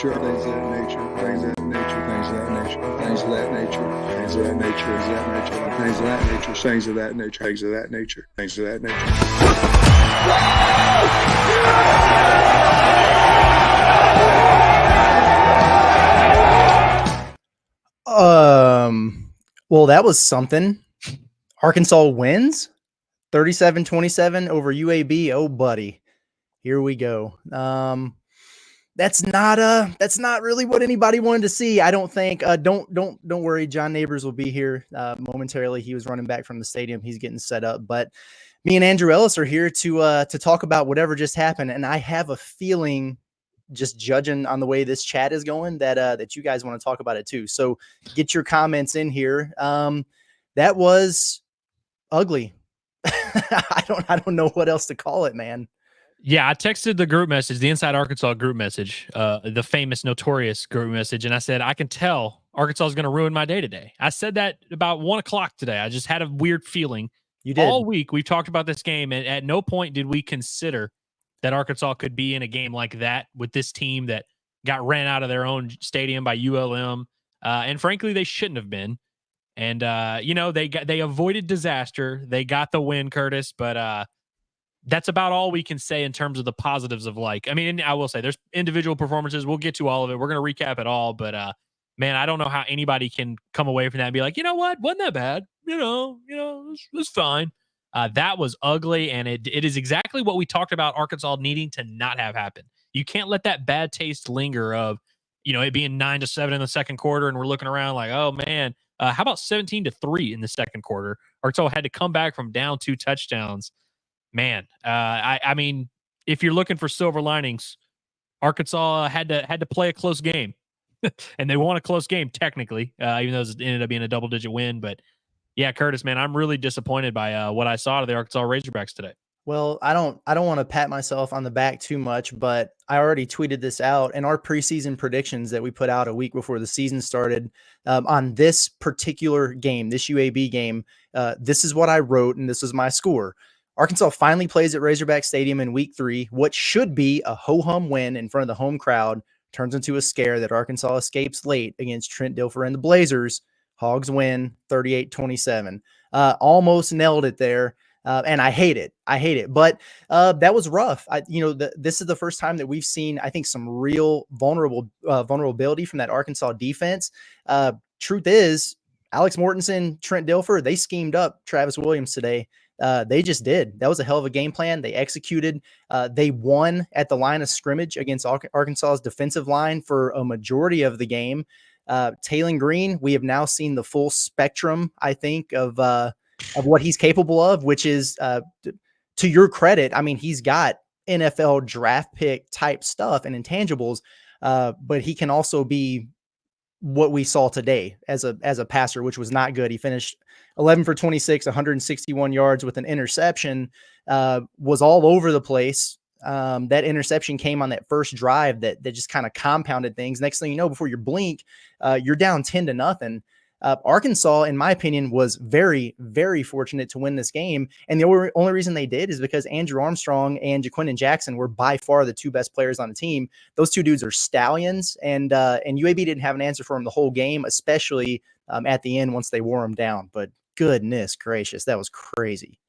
nature, things of that nature, things of that nature, things of that nature, things of that nature, things of that nature, things of that nature, things of that nature, things of that nature, things of that nature. Well, that was something. Arkansas wins 37-27 over UAB. Oh, buddy. Here we go. That's not really what anybody wanted to see. I don't think. Don't worry. John Nabors will be here momentarily. He was running back from the stadium. He's getting set up. But me and Andrew Ellis are here to talk about whatever just happened. And I have a feeling, just judging on the way this chat is going, that you guys want to talk about it too. So get your comments in here. That was ugly. I don't know what else to call it, man. Yeah, I texted the group message, the Inside Arkansas group message, the famous, notorious group message, and I said, I can tell Arkansas is going to ruin my day today. I said that about 1 o'clock today. I just had a weird feeling. You did. All week, we've talked about this game, and at no point did we consider that Arkansas could be in a game like that with this team that got ran out of their own stadium by ULM. And frankly, they shouldn't have been. And, they avoided disaster. They got the win, Curtis, but that's about all we can say in terms of the positives of I will say there's individual performances. We'll get to all of it. We're going to recap it all, but man, I don't know how anybody can come away from that and be like, you know what? Wasn't that bad? It was fine. That was ugly. And it is exactly what we talked about Arkansas needing to not have happen. You can't let that bad taste linger of, it being 9-7 in the second quarter. And we're looking around like, oh man, how about 17-3 in the second quarter? Arkansas had to come back from down 2 touchdowns. Man, I mean, if you're looking for silver linings, Arkansas had to play a close game, and they won a close game technically, even though it ended up being a double-digit win. But yeah, Curtis, man, I'm really disappointed by what I saw of the Arkansas Razorbacks today. Well, I don't want to pat myself on the back too much, but I already tweeted this out in our preseason predictions that we put out a week before the season started on this particular game, this UAB game. This is what I wrote, and this is my score. Arkansas finally plays at Razorback Stadium in week 3. What should be a ho-hum win in front of the home crowd turns into a scare that Arkansas escapes late against Trent Dilfer and the Blazers. Hogs win 38-27. Almost nailed it there. And I hate it. But that was rough. This is the first time that we've seen, I think, some real vulnerability from that Arkansas defense. Truth is, Alex Mortensen, Trent Dilfer, they schemed up Travis Williams today. They just did. That was a hell of a game plan. They executed. They won at the line of scrimmage against Arkansas's defensive line for a majority of the game. Taylon Green, we have now seen the full spectrum, I think, of what he's capable of, which is, to your credit, I mean, he's got NFL draft pick type stuff and intangibles, but he can also be what we saw today as a passer, which was not good. He finished 11 for 26, 161 yards with an interception, was all over the place. That interception came on that first drive that just kind of compounded things. Next thing you know, before you blink, you're down 10-0. Arkansas, in my opinion, was very, very fortunate to win this game. And the only reason they did is because Andrew Armstrong and Jaquindon Jackson were by far the 2 best players on the team. Those 2 dudes are stallions, and UAB didn't have an answer for them the whole game, especially at the end once they wore them down. But goodness gracious, that was crazy.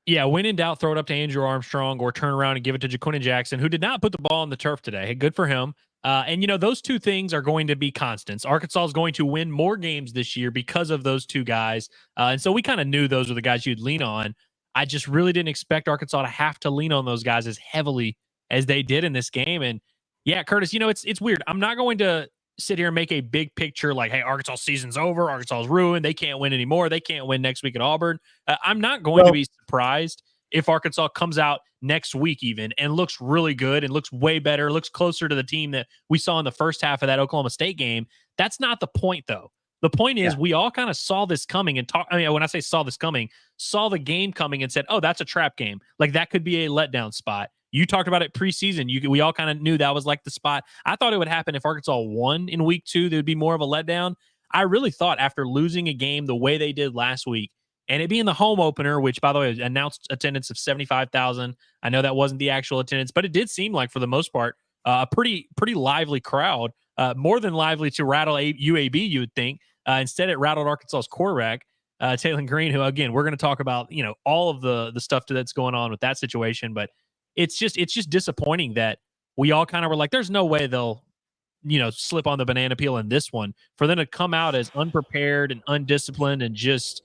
Yeah, when in doubt, throw it up to Andrew Armstrong or turn around and give it to Jaquindon Jackson, who did not put the ball on the turf today. Hey, good for him. And those 2 things are going to be constants. Arkansas is going to win more games this year because of those 2 guys. And so we kind of knew those were the guys you'd lean on. I just really didn't expect Arkansas to have to lean on those guys as heavily as they did in this game. And yeah, Curtis, it's weird. I'm not going to sit here and make a big picture like, hey, Arkansas season's over. Arkansas is ruined. They can't win anymore. They can't win next week at Auburn. I'm not going to be surprised if Arkansas comes out next week even and looks really good and looks way better, looks closer to the team that we saw in the first half of that Oklahoma State game. That's not the point, though. The point is we all kind of saw this coming and when I say saw this coming, saw the game coming and said, oh, that's a trap game. Like that could be a letdown spot. You talked about it preseason. We all kind of knew that was like the spot. I thought it would happen if Arkansas won in week 2. There would be more of a letdown. I really thought after losing a game the way they did last week, and it being the home opener, which, by the way, announced attendance of 75,000. I know that wasn't the actual attendance, but it did seem like, for the most part, a pretty lively crowd, more than lively to rattle UAB, you would think. Instead, it rattled Arkansas's quarterback, Taylon Green, who, again, we're going to talk about, all of the stuff that's going on with that situation. But it's just disappointing that we all kind of were like, there's no way they'll, slip on the banana peel in this one, for them to come out as unprepared and undisciplined and just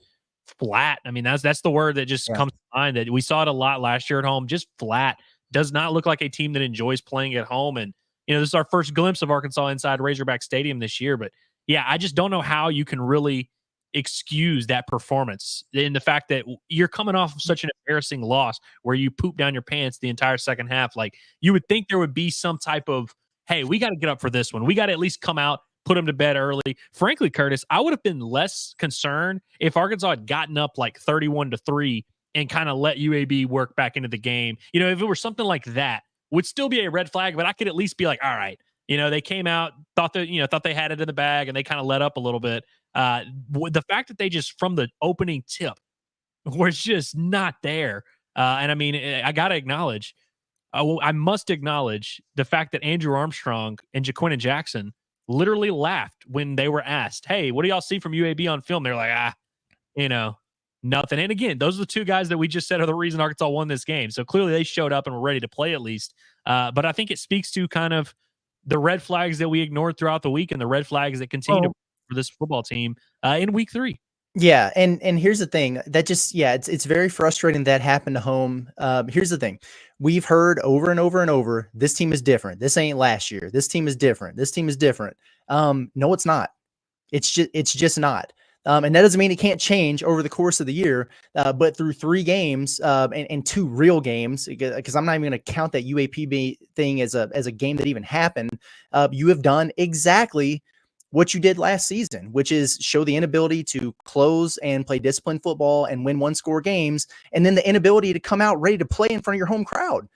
flat. I mean, that's the word that just comes to mind. That we saw it a lot last year at home, just flat. Does not look like a team that enjoys playing at home. And, this is our first glimpse of Arkansas inside Razorback Stadium this year. But yeah, I just don't know how you can really excuse that performance in the fact that you're coming off of such an embarrassing loss where you poop down your pants the entire second half. Like, you would think there would be some type of, hey, we got to get up for this one. We got to at least come out, put them to bed early. Frankly, Curtis, I would have been less concerned if Arkansas had gotten up like 31-3 and kind of let UAB work back into the game. If it were something like that, would still be a red flag, but I could at least be like, all right, they came out, thought they had it in the bag, and they kind of let up a little bit. The fact that they just, from the opening tip, was just not there. And I mean, I got to acknowledge, I must acknowledge the fact that Andrew Armstrong and Jaquinton Jackson literally laughed when they were asked, hey, what do y'all see from UAB on film? They're like, nothing. And again, those are the two guys that we just said are the reason Arkansas won this game. So clearly they showed up and were ready to play at least. But I think it speaks to kind of the red flags that we ignored throughout the week and the red flags that continue for this football team in week 3. Yeah. And here's the thing that just, it's very frustrating that happened to home. Here's the thing. We've heard over and over and over, this team is different. This ain't last year. This team is different. This team is different. No, it's not. It's just not. And that doesn't mean it can't change over the course of the year, but through 3 games and 2 real games, because I'm not even going to count that UAPB thing as a game that even happened. You have done exactly what you did last season, which is show the inability to close and play disciplined football and win 1-score games, and then the inability to come out ready to play in front of your home crowd.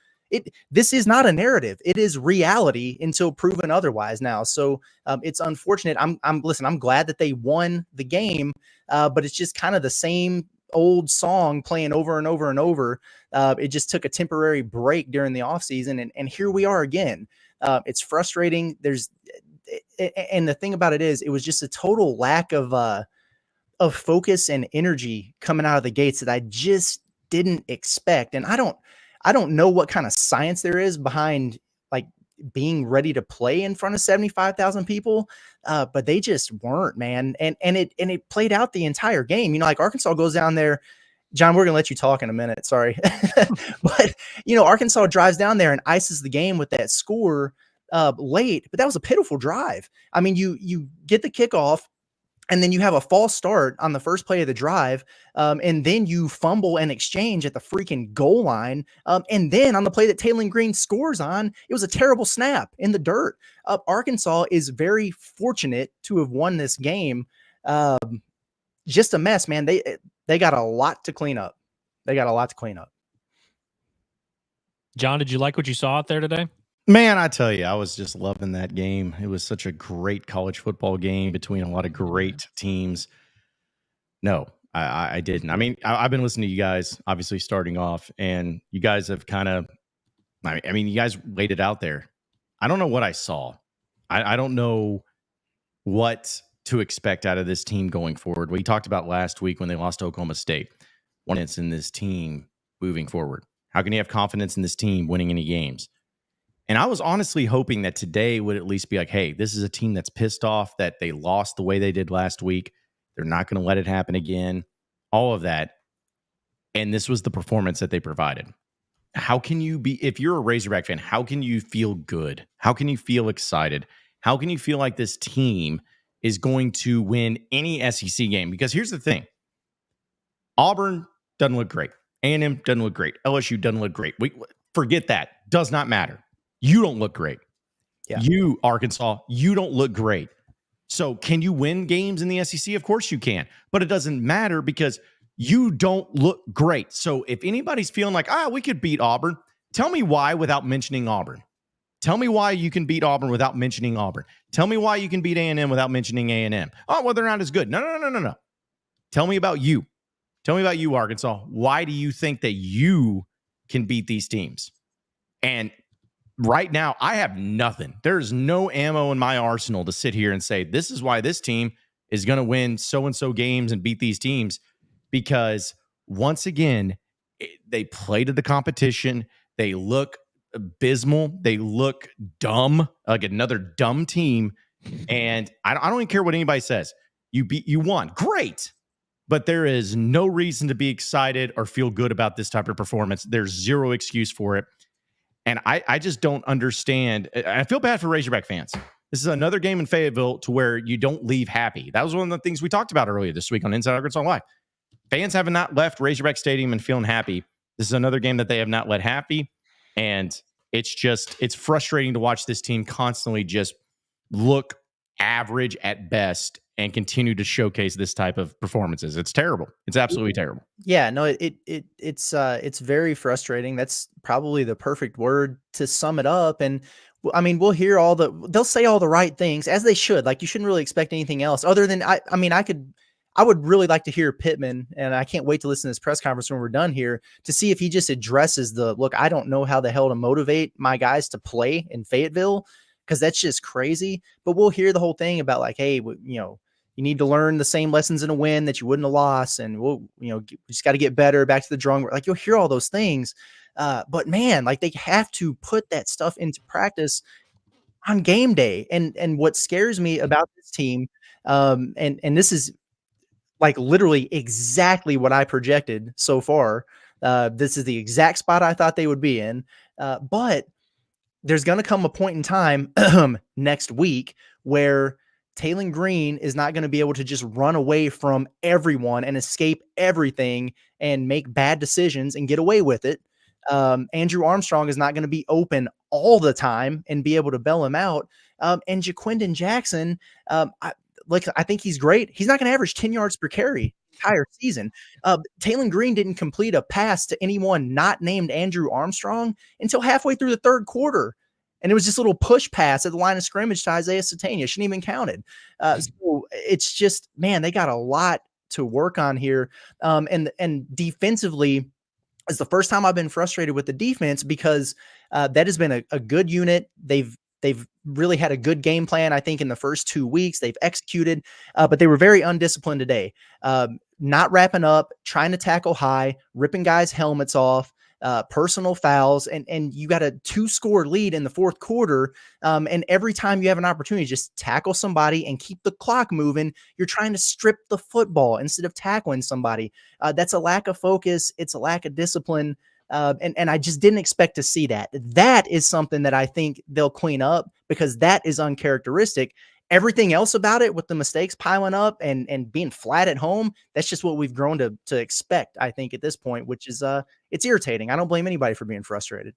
This is not a narrative. It is reality until proven otherwise now. So it's unfortunate. I'm glad that they won the game, but it's just kind of the same old song playing over and over and over. It just took a temporary break during the offseason, and here we are again. It's frustrating. And the thing about it is, it was just a total lack of focus and energy coming out of the gates that I just didn't expect. And I don't know what kind of science there is behind like being ready to play in front of 75,000 people. But they just weren't, man. And it played out the entire game. Like Arkansas goes down there. John, we're going to let you talk in a minute. Sorry. But, Arkansas drives down there and ices the game with that score late, but that was a pitiful drive. I mean, you get the kickoff, and then you have a false start on the first play of the drive, and then you fumble and exchange at the freaking goal line, and then on the play that Taylon Green scores on, it was a terrible snap in the dirt. Arkansas is very fortunate to have won this game. Just a mess, man. They got a lot to clean up. John, did you like what you saw out there today? Man, I tell you, I was just loving that game. It was such a great college football game between a lot of great teams. No, I didn't. I mean, I've been listening to you guys, obviously starting off, and you guys have kind of, you guys laid it out there. I don't know what I saw. I don't know what to expect out of this team going forward. We talked about last week when they lost to Oklahoma State. Confidence in this team moving forward. How can you have confidence in this team winning any games? And I was honestly hoping that today would at least be like, hey, this is a team that's pissed off that they lost the way they did last week. They're not going to let it happen again. All of that. And this was the performance that they provided. How can you be, if you're a Razorback fan, how can you feel good? How can you feel excited? How can you feel like this team is going to win any SEC game? Because here's the thing. Auburn doesn't look great. A&M doesn't look great. LSU doesn't look great. Forget that. Does not matter. You don't look great. Yeah. You, Arkansas, you don't look great. So can you win games in the SEC? Of course you can. But it doesn't matter because you don't look great. So if anybody's feeling like, we could beat Auburn, tell me why without mentioning Auburn. Tell me why you can beat Auburn without mentioning Auburn. Tell me why you can beat A&M without mentioning A&M. Oh, well, they're not as good. No. Tell me about you. Tell me about you, Arkansas. Why do you think that you can beat these teams? And right now, I have nothing. There's no ammo in my arsenal to sit here and say, this is why this team is going to win so-and-so games and beat these teams. Because once again, they play to the competition. They look abysmal. They look dumb, like another dumb team. And I don't even care what anybody says. You won. Great. But there is no reason to be excited or feel good about this type of performance. There's zero excuse for it. And I just don't understand. I feel bad for Razorback fans. This is another game in Fayetteville to where you don't leave happy. That was one of the things we talked about earlier this week on Inside Arkansas Live. Fans have not left Razorback Stadium and feeling happy. This is another game that they have not let happy. And it's frustrating to watch this team constantly just look average at best and continue to showcase this type of performances. It's terrible. It's absolutely terrible. Yeah, no, it's very frustrating. That's probably the perfect word to sum it up. And I mean, we'll hear they'll say all the right things, as they should. Like, you shouldn't really expect anything else other than, I would really like to hear Pittman, and I can't wait to listen to this press conference when we're done here to see if he just addresses look, I don't know how the hell to motivate my guys to play in Fayetteville, because that's just crazy. But we'll hear the whole thing about like, hey, you need to learn the same lessons in a win that you wouldn't have lost. And we just got to get better, back to the drawing board. Like, you'll hear all those things. But man, like, they have to put that stuff into practice on game day. And what scares me about this team, and this is like literally exactly what I projected so far. This is the exact spot I thought they would be in. But there's going to come a point in time next week where Taylon Green is not going to be able to just run away from everyone and escape everything and make bad decisions and get away with it. Andrew Armstrong is not going to be open all the time and be able to bail him out. And Jaquindon Jackson, I think he's great. He's not going to average 10 yards per carry entire season. Taylon Green didn't complete a pass to anyone not named Andrew Armstrong until halfway through the third quarter. And it was just a little push pass at the line of scrimmage to Isaiah Satania. Shouldn't even counted. So it's just, man, they got a lot to work on here. And defensively, it's the first time I've been frustrated with the defense, because that has been a good unit. They've really had a good game plan. I think in the first 2 weeks they've executed, but they were very undisciplined today. Not wrapping up, trying to tackle high, ripping guys' helmets off, personal fouls, and you got a 2-score lead in the fourth quarter. And every time you have an opportunity to just tackle somebody and keep the clock moving, you're trying to strip the football instead of tackling somebody. That's a lack of focus. It's a lack of discipline. And I just didn't expect to see that. That is something that I think they'll clean up, because that is uncharacteristic. Everything else about it, with the mistakes piling up and being flat at home, that's just what we've grown to expect, I think, at this point, which is it's irritating. I don't blame anybody for being frustrated.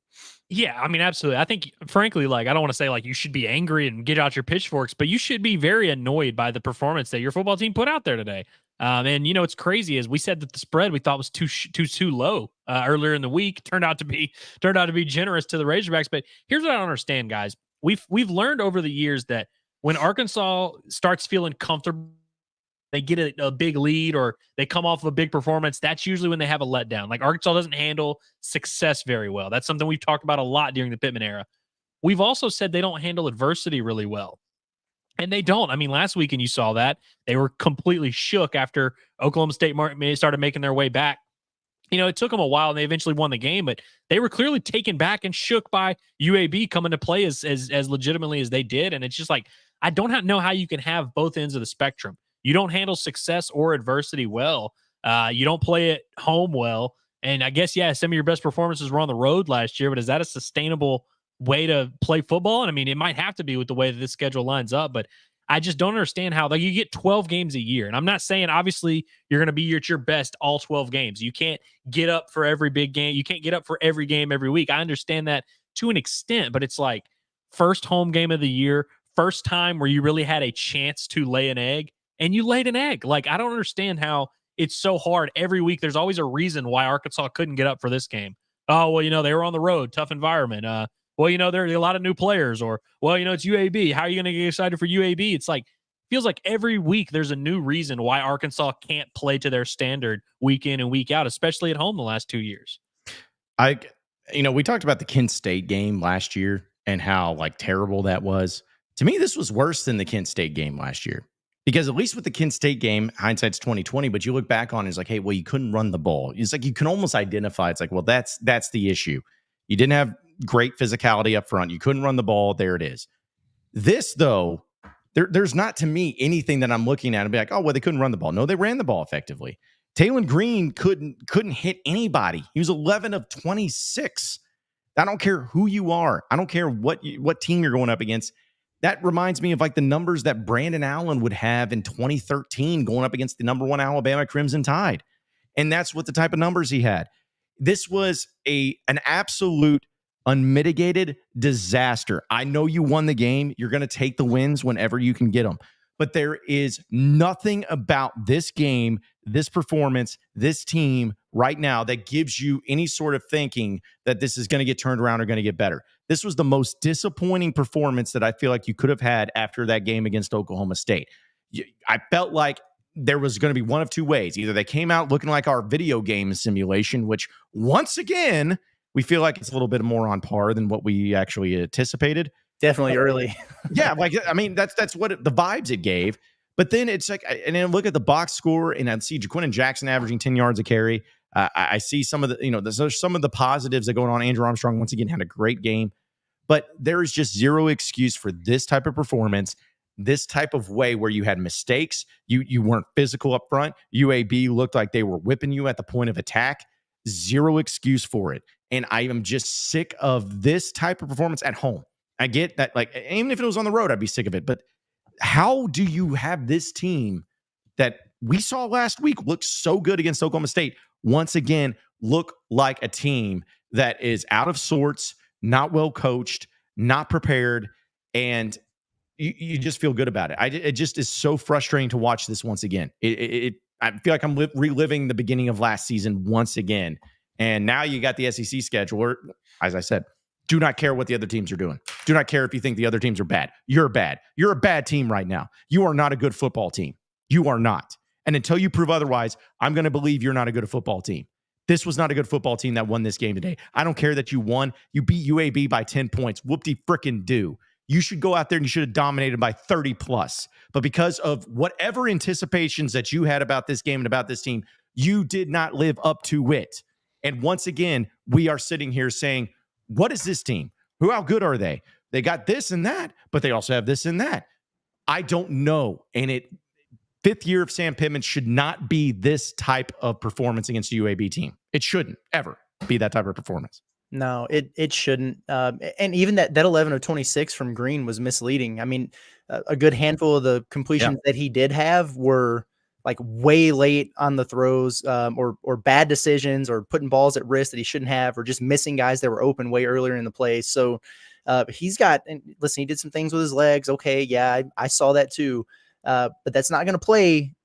Yeah, I mean, absolutely. I think, frankly, like, I don't want to say like you should be angry and get out your pitchforks, but you should be very annoyed by the performance that your football team put out there today. And it's crazy, as we said that the spread we thought was too low earlier in the week turned out to be generous to the Razorbacks. But here's what I don't understand, guys. We've learned over the years that when Arkansas starts feeling comfortable, they get a big lead or they come off of a big performance, that's usually when they have a letdown. Like, Arkansas doesn't handle success very well. That's something we've talked about a lot during the Pittman era. We've also said they don't handle adversity really well. And they don't. I mean, last weekend you saw that. They were completely shook after Oklahoma State started making their way back. It took them a while, and they eventually won the game, but they were clearly taken back and shook by UAB coming to play as legitimately as they did. And it's just like, I don't know how you can have both ends of the spectrum. You don't handle success or adversity well. You don't play at home well. And I guess, yeah, some of your best performances were on the road last year, but is that a sustainable way to play football? And I mean, it might have to be with the way that this schedule lines up, but I just don't understand how, like, you get 12 games a year. And I'm not saying, obviously, you're going to be at your best all 12 games. You can't get up for every big game. You can't get up for every game every week. I understand that to an extent, but it's like, first home game of the year, first time where you really had a chance to lay an egg, and you laid an egg. Like, I don't understand how it's so hard every week. There's always a reason why Arkansas couldn't get up for this game. Oh, well, they were on the road, tough environment. Well, there are a lot of new players, or, well, it's UAB. How are you going to get excited for UAB? It's like, feels like every week there's a new reason why Arkansas can't play to their standard week in and week out, especially at home the last 2 years. We talked about the Kent State game last year, and how like terrible that was. To me, this was worse than the Kent State game last year. Because at least with the Kent State game, hindsight's 2020, but you look back on it, it's like, hey, well, you couldn't run the ball. It's like you can almost identify. It's like, well, that's the issue. You didn't have great physicality up front. You couldn't run the ball. There it is. This, though, there's not to me anything that I'm looking at and be like, oh, well, they couldn't run the ball. No, they ran the ball effectively. Taylon Green couldn't hit anybody. He was 11 of 26. I don't care who you are. I don't care what team you're going up against. That reminds me of like the numbers that Brandon Allen would have in 2013 going up against the number 1 Alabama Crimson Tide. And that's what the type of numbers he had. This was an absolute unmitigated disaster. I know you won the game. You're going to take the wins whenever you can get them. But there is nothing about this game, this performance, this team right now that gives you any sort of thinking that this is going to get turned around or going to get better. This was the most disappointing performance that I feel like you could have had after that game against Oklahoma State. I felt like there was going to be one of two ways. Either they came out looking like our video game simulation, which once again, we feel like it's a little bit more on par than what we actually anticipated. Definitely early. Yeah, like, I mean, that's what the vibes it gave. But then it's like, and then look at the box score, and I see Jaquin Jackson averaging 10 yards a carry. I see some of the, there's some of the positives that going on. Andrew Armstrong, once again, had a great game. But there is just zero excuse for this type of performance, this type of way where you had mistakes. You weren't physical up front. UAB looked like they were whipping you at the point of attack. Zero excuse for it. And I am just sick of this type of performance at home. I get that, like, even if it was on the road, I'd be sick of it. But how do you have this team that we saw last week look so good against Oklahoma State once again look like a team that is out of sorts, not well coached, not prepared, and you just feel good about it? It just is so frustrating to watch this once again. I feel like I'm reliving the beginning of last season once again. And now you got the SEC schedule. As I said, do not care what the other teams are doing. Do not care if you think the other teams are bad. You're bad. You're a bad team right now. You are not a good football team. You are not. And until you prove otherwise, I'm going to believe you're not a good football team. This was not a good football team that won this game today. I don't care that you won. You beat UAB by 10 points. Whoop-de-frickin-do. You should go out there and you should have dominated by 30 plus. But because of whatever anticipations that you had about this game and about this team, you did not live up to it. And once again, we are sitting here saying, what is this team? How good are they? They got this and that, but they also have this and that. I don't know. And fifth year of Sam Pittman should not be this type of performance against a UAB team. It shouldn't ever be that type of performance. No, it shouldn't. And even that 11 of 26 from Green was misleading. I mean, a good handful of the completions that he did have were like way late on the throws, or bad decisions, or putting balls at risk that he shouldn't have, or just missing guys that were open way earlier in the play. So he's got, and listen, he did some things with his legs. Okay. Yeah, I saw that too. But that's not going to play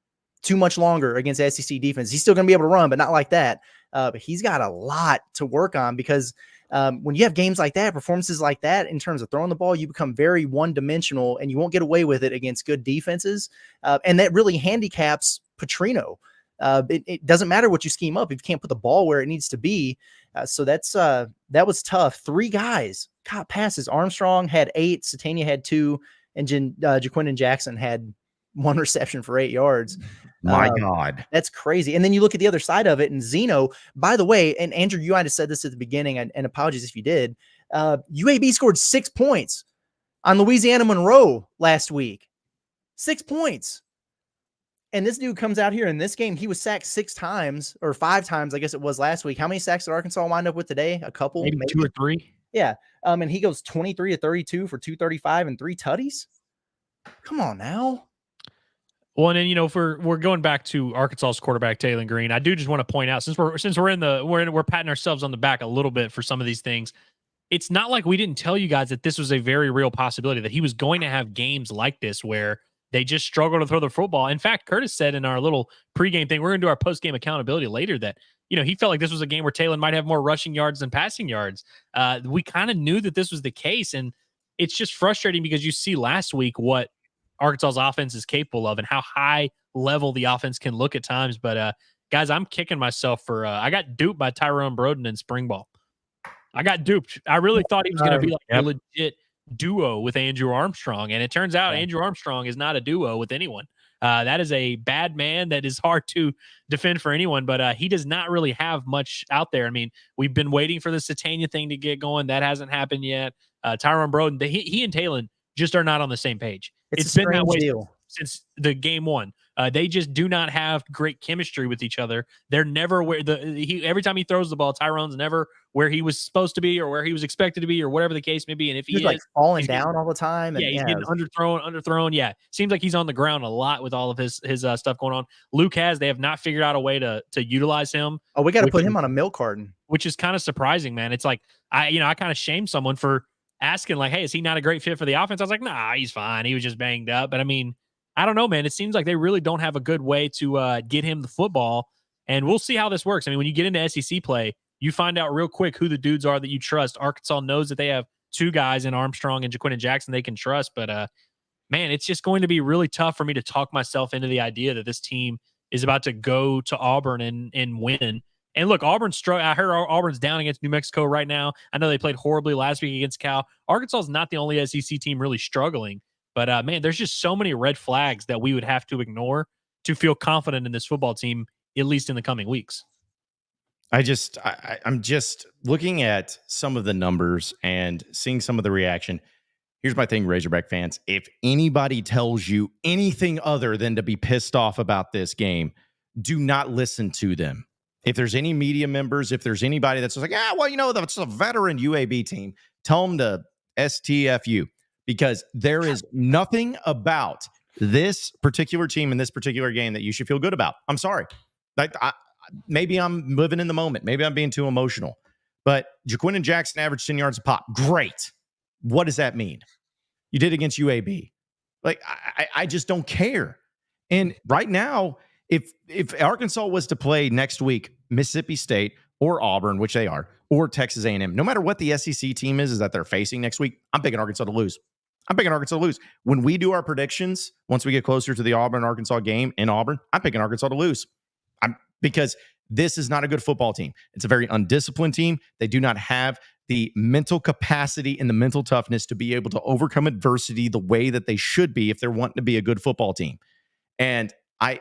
too much longer against SEC defense. He's still going to be able to run, but not like that. But he's got a lot to work on, because when you have games like that, performances like that, in terms of throwing the ball, you become very one-dimensional, and you won't get away with it against good defenses. And that really handicaps Petrino. It doesn't matter what you scheme up if you can't put the ball where it needs to be. So that was tough. 3 guys caught passes. Armstrong had 8, Satania had 2, and Jaquin Jackson had 1 reception for 8 yards. My God. That's crazy. And then you look at the other side of it, and Zeno, by the way, and Andrew, you might have said this at the beginning, and apologies if you did, UAB scored 6 points on Louisiana Monroe last week. 6 points. And this dude comes out here in this game, he was sacked 6 times, or 5 times, I guess it was last week. How many sacks did Arkansas wind up with today? A couple? Maybe 2 or 3. Yeah. And he goes 23 of 32 for 235 and 3 tutties. Come on now. Well, and then, if we're going back to Arkansas's quarterback, Taylon Green, I do just want to point out, since we're patting ourselves on the back a little bit for some of these things, it's not like we didn't tell you guys that this was a very real possibility, that he was going to have games like this where they just struggle to throw the football. In fact, Curtis said in our little pregame thing, we're going to do our postgame accountability later, that, he felt like this was a game where Taylon might have more rushing yards than passing yards. We kind of knew that this was the case, and it's just frustrating because you see last week what Arkansas's offense is capable of and how high level the offense can look at times. But guys, I'm kicking myself for I got duped by Tyrone Broden in spring ball. I got duped. I really thought he was going to be like Yep. a legit duo with Andrew Armstrong, and it turns out Andrew Armstrong is not a duo with anyone. That is a bad man that is hard to defend for anyone, but he does not really have much out there. I mean, we've been waiting for the Satania thing to get going. That hasn't happened yet. Tyrone Broden, he and Talon just are not on the same page. It's been that way since the game one. They just do not have great chemistry with each other. They're never where every time he throws the ball, Tyrone's never where he was supposed to be or where he was expected to be or whatever the case may be. And if he's like falling down all the time. And, he's getting underthrown. Yeah. Seems like he's on the ground a lot with all of his stuff going on. Luke they have not figured out a way to utilize him. Oh, we got to put him on a milk carton, which is kind of surprising, man. It's like, I kind of shame someone for asking like, hey, is he not a great fit for the offense? I was like, nah, he's fine. He was just banged up. But I mean, I don't know, man. It seems like they really don't have a good way to get him the football. And we'll see how this works. I mean, when you get into SEC play, you find out real quick who the dudes are that you trust. Arkansas knows that they have two guys in Armstrong and Jaquin Jackson they can trust. But, man, it's just going to be really tough for me to talk myself into the idea that this team is about to go to Auburn and win. And look, I heard Auburn's down against New Mexico right now. I know they played horribly last week against Cal. Arkansas is not the only SEC team really struggling. But, man, there's just so many red flags that we would have to ignore to feel confident in this football team, at least in the coming weeks. I'm just looking at some of the numbers and seeing some of the reaction. Here's my thing, Razorback fans. If anybody tells you anything other than to be pissed off about this game, do not listen to them. If there's any media members, if there's anybody that's like, that's a veteran UAB team, tell them to STFU. Because there is nothing about this particular team in this particular game that you should feel good about. I'm sorry. Maybe I'm living in the moment. Maybe I'm being too emotional. But Jaquin and Jackson averaged 10 yards a pop. Great. What does that mean? You did against UAB. Like, I just don't care. And right now, if Arkansas was to play next week, Mississippi State or Auburn, which they are, or Texas A&M, no matter what the SEC team is that they're facing next week, I'm picking Arkansas to lose. When we do our predictions, once we get closer to the Auburn-Arkansas game in Auburn, I'm picking Arkansas to lose. Because this is not a good football team. It's a very undisciplined team. They do not have the mental capacity and the mental toughness to be able to overcome adversity the way that they should be if they're wanting to be a good football team. And I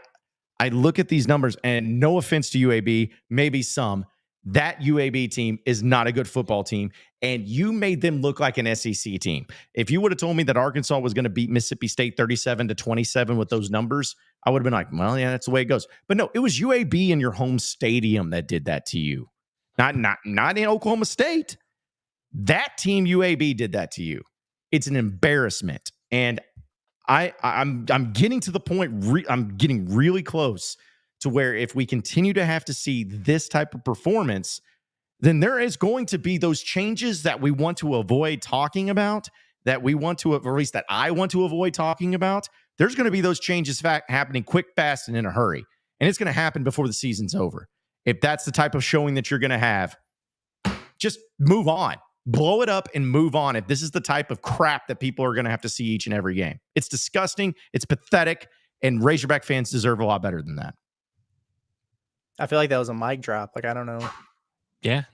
look at these numbers, and no offense to UAB, maybe some, that UAB team is not a good football team, and you made them look like an SEC team. If you would have told me that Arkansas was going to beat Mississippi State 37-27 with those numbers, I would have been like, well, yeah, that's the way it goes. But no, it was UAB in your home stadium that did that to you. Not in Oklahoma State. That team UAB did that to you. It's an embarrassment. And I'm getting to the point, I'm getting really close to where if we continue to have to see this type of performance, then there is going to be those changes that we want to avoid talking about, that we want to, or at least that I want to avoid talking about. There's going to be those changes happening quick, fast, and in a hurry. And it's going to happen before the season's over. If that's the type of showing that you're going to have, just move on. Blow it up and move on if this is the type of crap that people are going to have to see each and every game. It's disgusting. It's pathetic. And Razorback fans deserve a lot better than that. I feel like that was a mic drop. Like, I don't know. Yeah.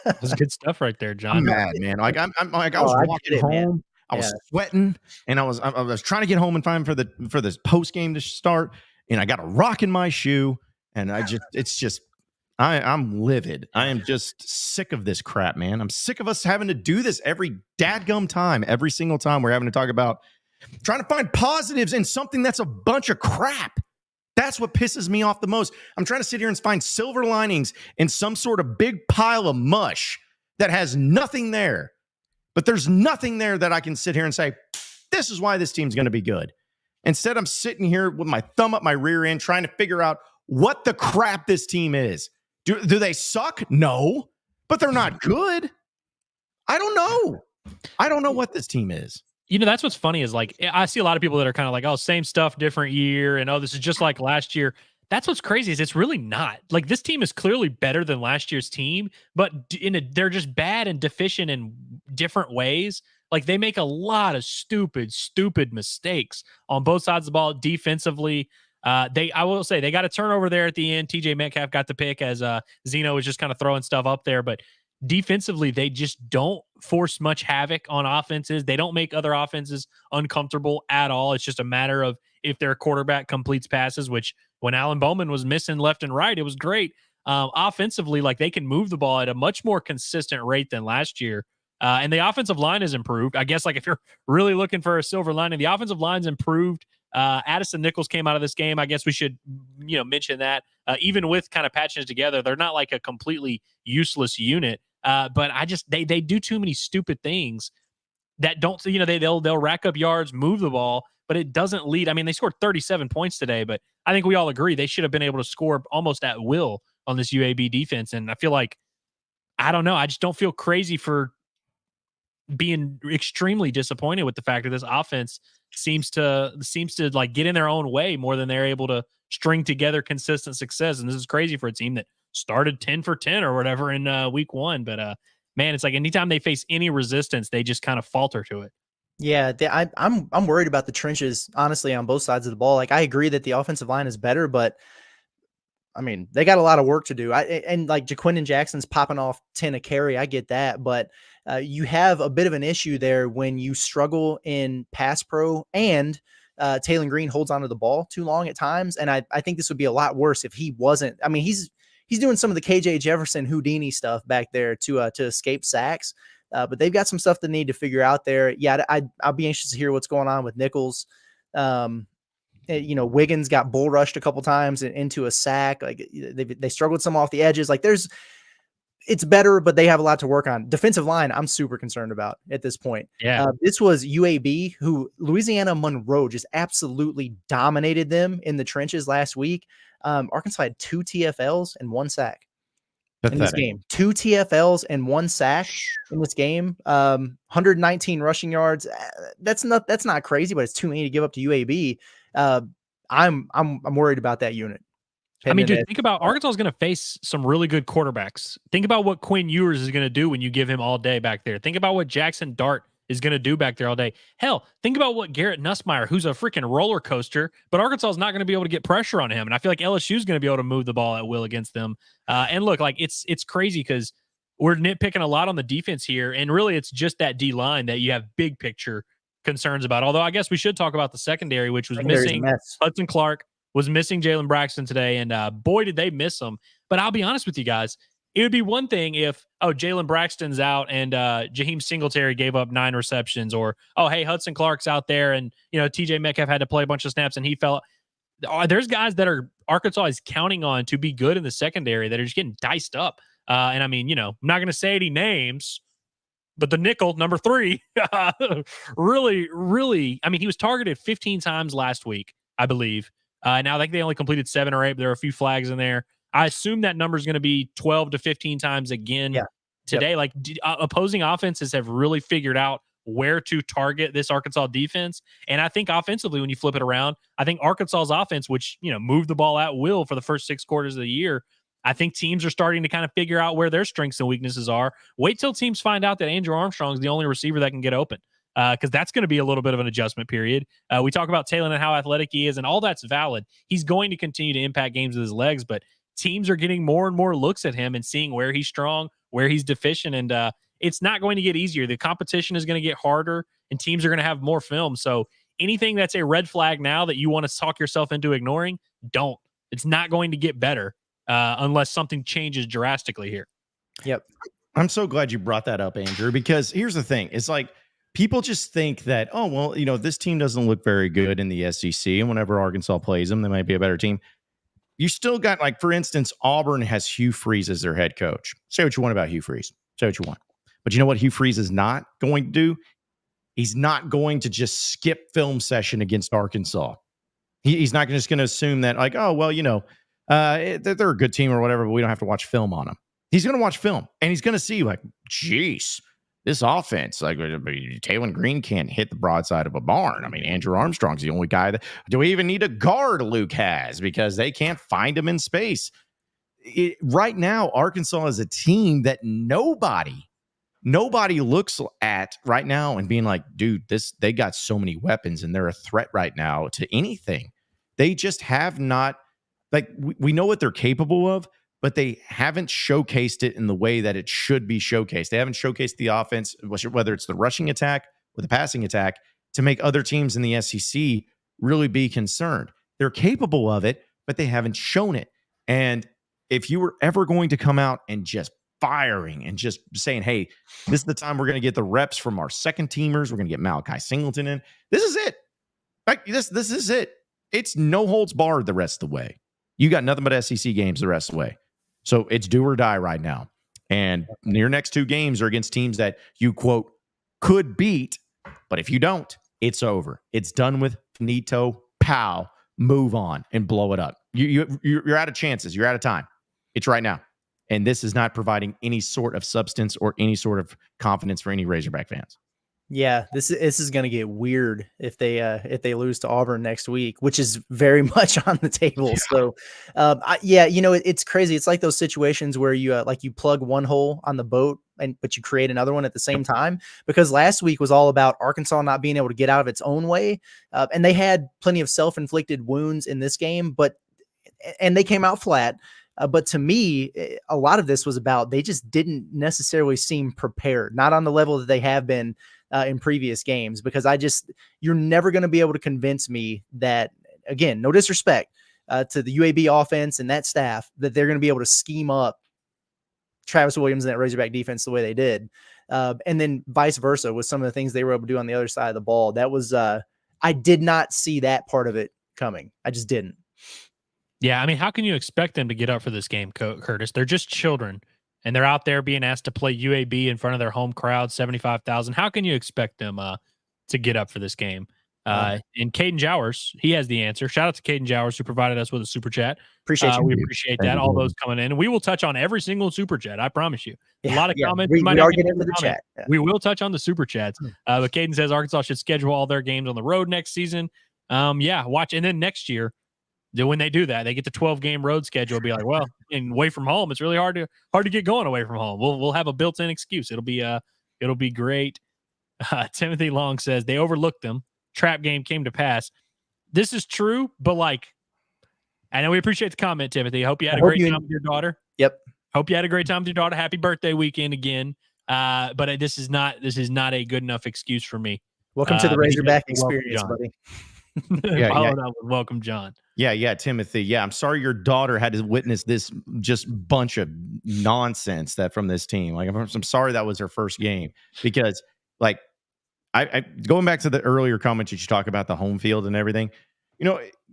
That was good stuff right there, John. I'm mad, man. Like I was walking home. Man. I was sweating, and I was trying to get home in time for this post game to start, and I got a rock in my shoe, and I'm livid. I am just sick of this crap, man. I'm sick of us having to do this every dadgum time, every single time we're having to talk about trying to find positives in something that's a bunch of crap. That's what pisses me off the most. I'm trying to sit here and find silver linings in some sort of big pile of mush that has nothing there. But there's nothing there that I can sit here and say, this is why this team's going to be good. Instead, I'm sitting here with my thumb up my rear end trying to figure out what the crap this team is. Do they suck? No. But they're not good. I don't know. I don't know what this team is. You know, that's what's funny is like, I see a lot of people that are kind of like, oh, same stuff, different year. And, oh, this is just like last year. That's what's crazy is it's really not. Like, this team is clearly better than last year's team, but they're just bad and deficient in different ways. Like, they make a lot of stupid mistakes on both sides of the ball defensively. I will say they got a turnover there at the end. TJ Metcalf got the pick as Zeno was just kind of throwing stuff up there, but defensively, they just don't force much havoc on offenses. They don't make other offenses uncomfortable at all. It's just a matter of if their quarterback completes passes, which when Alan Bowman was missing left and right, it was great. Offensively, like they can move the ball at a much more consistent rate than last year. And the offensive line has improved. I guess like if you're really looking for a silver lining, the offensive line's improved. Addison Nichols came out of this game. I guess we should, mention that even with kind of patching it together, they're not like a completely useless unit. But they do too many stupid things that don't, they'll rack up yards, move the ball, but it doesn't lead. I mean, they scored 37 points today, but I think we all agree they should have been able to score almost at will on this UAB defense. And I feel like, I don't know, I just don't feel crazy for being extremely disappointed with the fact that this offense seems to like get in their own way more than they're able to string together consistent success. And this is crazy for a team that started 10 for 10 or whatever in week 1. But man, it's like anytime they face any resistance, they just kind of falter to it. Yeah, I'm worried about the trenches, honestly, on both sides of the ball. Like, I agree that the offensive line is better, but I mean, they got a lot of work to do. And like Jaquindon Jackson's popping off 10 a carry. I get that, but you have a bit of an issue there when you struggle in pass pro and Taylor Green holds onto the ball too long at times. And I think this would be a lot worse if he wasn't. I mean, he's doing some of the KJ Jefferson Houdini stuff back there to escape sacks. But they've got some stuff they need to figure out there. Yeah, I'll be anxious to hear what's going on with Nichols. Wiggins got bull rushed a couple times into a sack. Like they struggled some off the edges. Like it's better, but they have a lot to work on. Defensive line, I'm super concerned about at this point. Yeah. This was UAB, who Louisiana Monroe just absolutely dominated them in the trenches last week. Arkansas had 2 TFLs and 1 sack. In this game, 2 TFLs and 1 sack in this game. 119 rushing yards. That's not crazy, but it's too many to give up to UAB. I'm worried about that unit. I mean, dude, think about Arkansas is going to face some really good quarterbacks. Think about what Quinn Ewers is going to do when you give him all day back there. Think about what Jackson Dart is going to do back there all day. Hell, think about what Garrett Nussmeier, who's a freaking roller coaster, but Arkansas is not going to be able to get pressure on him. And I feel like LSU is going to be able to move the ball at will against them. And look, like it's crazy because we're nitpicking a lot on the defense here. And really it's just that D line that you have big picture concerns about. Although I guess we should talk about the secondary, which was missing Hudson Clark, was missing Jalen Braxton today. And boy, did they miss him. But I'll be honest with you guys. It would be one thing if, Jalen Braxton's out and Jaheim Singletary gave up 9 receptions, or, hey, Hudson Clark's out there and, TJ Metcalf had to play a bunch of snaps and he fell. There's guys that Arkansas is counting on to be good in the secondary that are just getting diced up. And I mean, I'm not going to say any names, but the nickel, number 3, really, really, I mean, he was targeted 15 times last week, I believe. Now I think they only completed 7 or 8, but there are a few flags in there. I assume that number is going to be 12 to 15 times again today. Yep. Like opposing offenses have really figured out where to target this Arkansas defense. And I think offensively, when you flip it around, I think Arkansas's offense, which, moved the ball at will for the first 6 quarters of the year, I think teams are starting to kind of figure out where their strengths and weaknesses are. Wait till teams find out that Andrew Armstrong is the only receiver that can get open. Because that's going to be a little bit of an adjustment period. We talk about Taylor and how athletic he is, and all that's valid. He's going to continue to impact games with his legs, but teams are getting more and more looks at him and seeing where he's strong, where he's deficient, and it's not going to get easier. The competition is going to get harder, and teams are going to have more film. So anything that's a red flag now that you want to talk yourself into ignoring, don't. It's not going to get better unless something changes drastically here. Yep. I'm so glad you brought that up, Andrew, because here's the thing. It's like, people just think that, this team doesn't look very good in the SEC, and whenever Arkansas plays them, they might be a better team. You still got, like, for instance, Auburn has Hugh Freeze as their head coach. Say what you want about Hugh Freeze. Say what you want. But you know what Hugh Freeze is not going to do? He's not going to just skip film session against Arkansas. He's not just going to assume that, like, they're a good team or whatever, but we don't have to watch film on them. He's going to watch film, and he's going to see, like, geez, this offense, like Taylor Green can't hit the broadside of a barn. I mean, Andrew Armstrong's the only guy that. Do we even need a guard Luke has because they can't find him in space? Right now, Arkansas is a team that nobody looks at right now and being like, dude, they got so many weapons and they're a threat right now to anything. They just have not, like, we know what they're capable of, but they haven't showcased it in the way that it should be showcased. They haven't showcased the offense, whether it's the rushing attack or the passing attack, to make other teams in the SEC really be concerned. They're capable of it, but they haven't shown it. And if you were ever going to come out and just firing and just saying, hey, this is the time we're going to get the reps from our second teamers, we're going to get Malachi Singleton in, this is it. Like this is it. It's no holds barred the rest of the way. You got nothing but SEC games the rest of the way. So it's do or die right now. And your next two games are against teams that you, quote, could beat. But if you don't, it's over. It's done with. Finito, pow, move on and blow it up. You're out of chances. You're out of time. It's right now. And this is not providing any sort of substance or any sort of confidence for any Razorback fans. Yeah, this is going to get weird if they lose to Auburn next week, which is very much on the table. Yeah. So, it's crazy. It's like those situations where you you plug one hole on the boat but you create another one at the same time. Because last week was all about Arkansas not being able to get out of its own way, and they had plenty of self-inflicted wounds in this game, and they came out flat. But to me, a lot of this was about they just didn't necessarily seem prepared, not on the level that they have been in previous games, because you're never going to be able to convince me that, again, no disrespect to the UAB offense and that staff, that they're going to be able to scheme up Travis Williams and that Razorback defense the way they did. And then vice versa with some of the things they were able to do on the other side of the ball. That was, I did not see that part of it coming. I just didn't. Yeah, I mean, how can you expect them to get up for this game, Curtis? They're just children, and they're out there being asked to play UAB in front of their home crowd, 75,000. How can you expect them to get up for this game? And Caden Jowers, he has the answer. Shout out to Caden Jowers, who provided us with a super chat. Appreciate you. We appreciate that. All those coming in. And we will touch on every single super chat. I promise you. A lot of comments. We are getting into the chat. Yeah. We will touch on the super chats. But Caden says Arkansas should schedule all their games on the road next season. Watch. And then next year, when they do that, they get the 12-game road schedule. Be like, well, and away from home, it's really hard to get going away from home. We'll have a built-in excuse. It'll be great. Timothy Long says they overlooked them. Trap game came to pass. This is true, but I know we appreciate the comment, Timothy. I hope you had a great time with your daughter. Yep. Hope you had a great time with your daughter. Happy birthday weekend again. But this is not a good enough excuse for me. Welcome to the Razorback experience, buddy. Welcome, John. Yeah, Timothy. Yeah, I'm sorry your daughter had to witness this just bunch of nonsense that from this team. I'm sorry that was her first game, because I going back to the earlier comments that you talk about the home field and everything.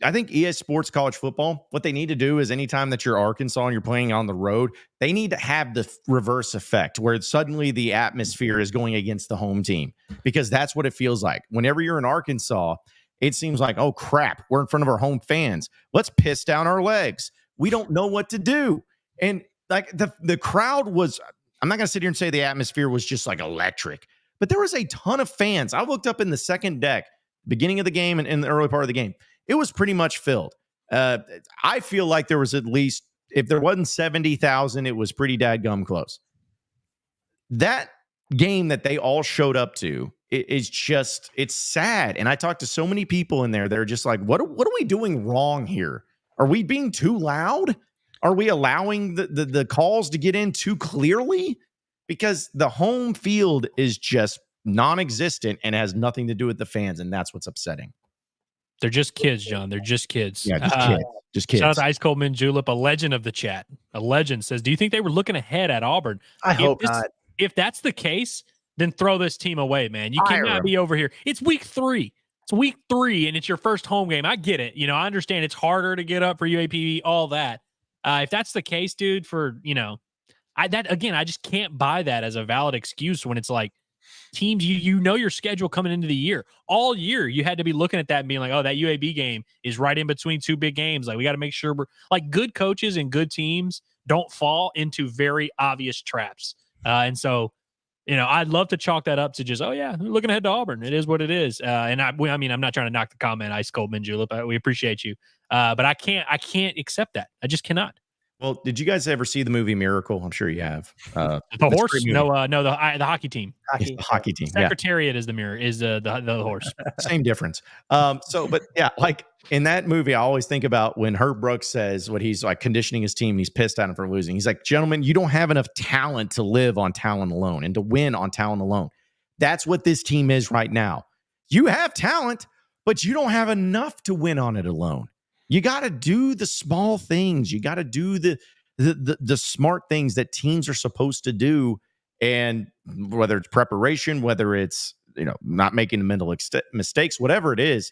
I think EA Sports College Football, what they need to do is anytime that you're Arkansas and you're playing on the road, they need to have the reverse effect where suddenly the atmosphere is going against the home team, because that's what it feels like. Whenever you're in Arkansas, it seems like, oh, crap, we're in front of our home fans. Let's piss down our legs. We don't know what to do. And the crowd was, I'm not going to sit here and say the atmosphere was just electric, but there was a ton of fans. I looked up in the second deck, beginning of the game and in the early part of the game. It was pretty much filled. I feel like there was at least, if there wasn't 70,000, it was pretty dadgum close. That game that they all showed up to, it's sad. And I talked to so many people in there that are just like, what are we doing wrong here? Are we being too loud? Are we allowing the calls to get in too clearly? Because the home field is just non-existent and has nothing to do with the fans, and that's what's upsetting. They're just kids, John. They're just kids. Yeah, just kids. Shout out to Ice Cold Mint Julep, a legend of the chat. A legend says, do you think they were looking ahead at Auburn? I hope not. If that's the case, then throw this team away, man. You cannot be over here. It's week 3. It's week 3, and it's your first home game. I get it. I understand it's harder to get up for UAPB, all that. If that's the case, dude, I just can't buy that as a valid excuse when it's like teams, your schedule coming into the year. All year, you had to be looking at that and being like, oh, that UAB game is right in between 2 big games. We got to make sure we're good coaches and good teams don't fall into very obvious traps. And so, I'd love to chalk that up to just, oh yeah, looking ahead to Auburn. It is what it is. And I'm not trying to knock the comment, Ice Cold Mint Julep. We appreciate you. But I can't accept that. I just cannot. Well, did you guys ever see the movie Miracle? I'm sure you have. The it's a horse? great movie. No, the hockey team. It's the hockey team. Yeah, Secretariat is the mirror, is the horse. same difference. But yeah, like in that movie, I always think about when Herb Brooks says what he's like conditioning his team. He's pissed at him for losing. He's like, gentlemen, you don't have enough talent to live on talent alone and to win on talent alone. That's what this team is right now. You have talent, but you don't have enough to win on it alone. You got to do the small things. You got to do the smart things that teams are supposed to do. And whether it's preparation, whether it's, not making the mental mistakes, whatever it is,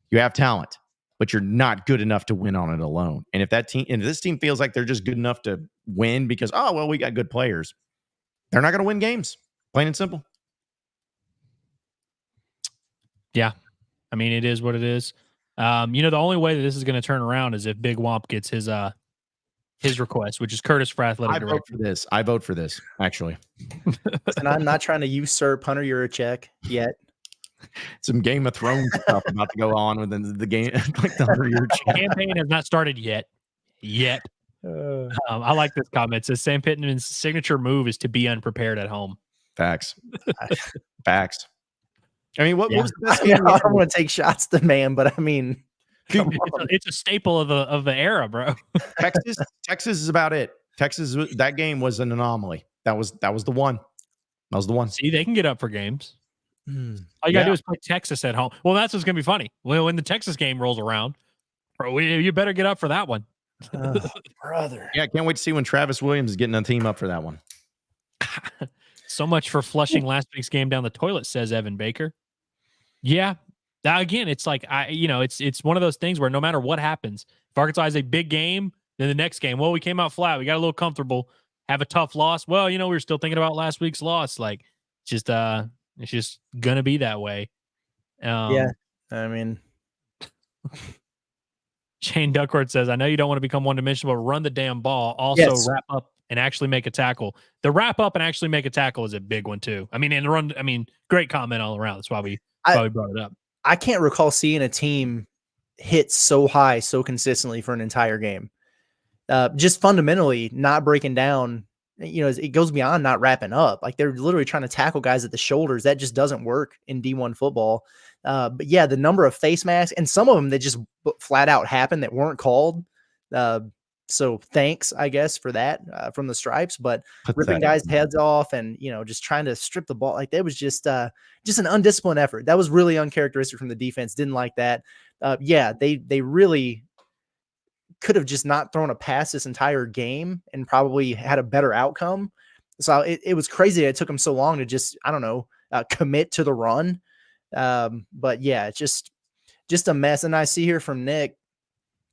you have talent, but you're not good enough to win on it alone. And if this team feels like they're just good enough to win because, we got good players, they're not going to win games. Plain and simple. Yeah. I mean, it is what it is. The only way that this is going to turn around is if Big Womp gets his request, which is Curtis for athletic director. I vote for this, actually. And I'm not trying to usurp Hunter Yurachek yet. Some Game of Thrones stuff about to go on within the game. Like the Hunter Yurachek campaign has not started yet. I like this comment. It says Sam Pittman's signature move is to be unprepared at home. Facts. I mean, what was the best game? I don't want to take shots to man, but I mean, it's a staple of the era, bro. Texas is about it. Texas, that game was an anomaly. That was the one. That was the one. See, they can get up for games. All you gotta do is play Texas at home. Well, that's what's gonna be funny. Well, when the Texas game rolls around, bro, you better get up for that one. Brother. Yeah, I can't wait to see when Travis Williams is getting a team up for that one. So much for flushing last week's game down the toilet, says Evan Baker. Yeah. Now, again, it's like it's one of those things where no matter what happens, if Arkansas has a big game, then the next game, we came out flat, we got a little comfortable, have a tough loss. Well, we were still thinking about last week's loss. Like, it's just gonna be that way. Yeah, I mean, Shane Duckworth says, "I know you don't want to become one-dimensional, but run the damn ball. Also, wrap up and actually make a tackle. The wrap up and actually make a tackle is a big one too. I mean, and run. I mean, great comment all around. That's why we brought it up. I can't recall seeing a team hit so high so consistently for an entire game. Just fundamentally not breaking down. It goes beyond not wrapping up. Like they're literally trying to tackle guys at the shoulders. That just doesn't work in D1 football. But yeah, the number of face masks and some of them that just flat out happened that weren't called. So thanks, I guess, for that from the Stripes, but ripping guys' heads off and, just trying to strip the ball. Like that was just an undisciplined effort. That was really uncharacteristic from the defense. Didn't like that. They really could have just not thrown a pass this entire game and probably had a better outcome. So it was crazy that it took them so long to just, commit to the run. But yeah, it's just a mess. And I see here from Nick,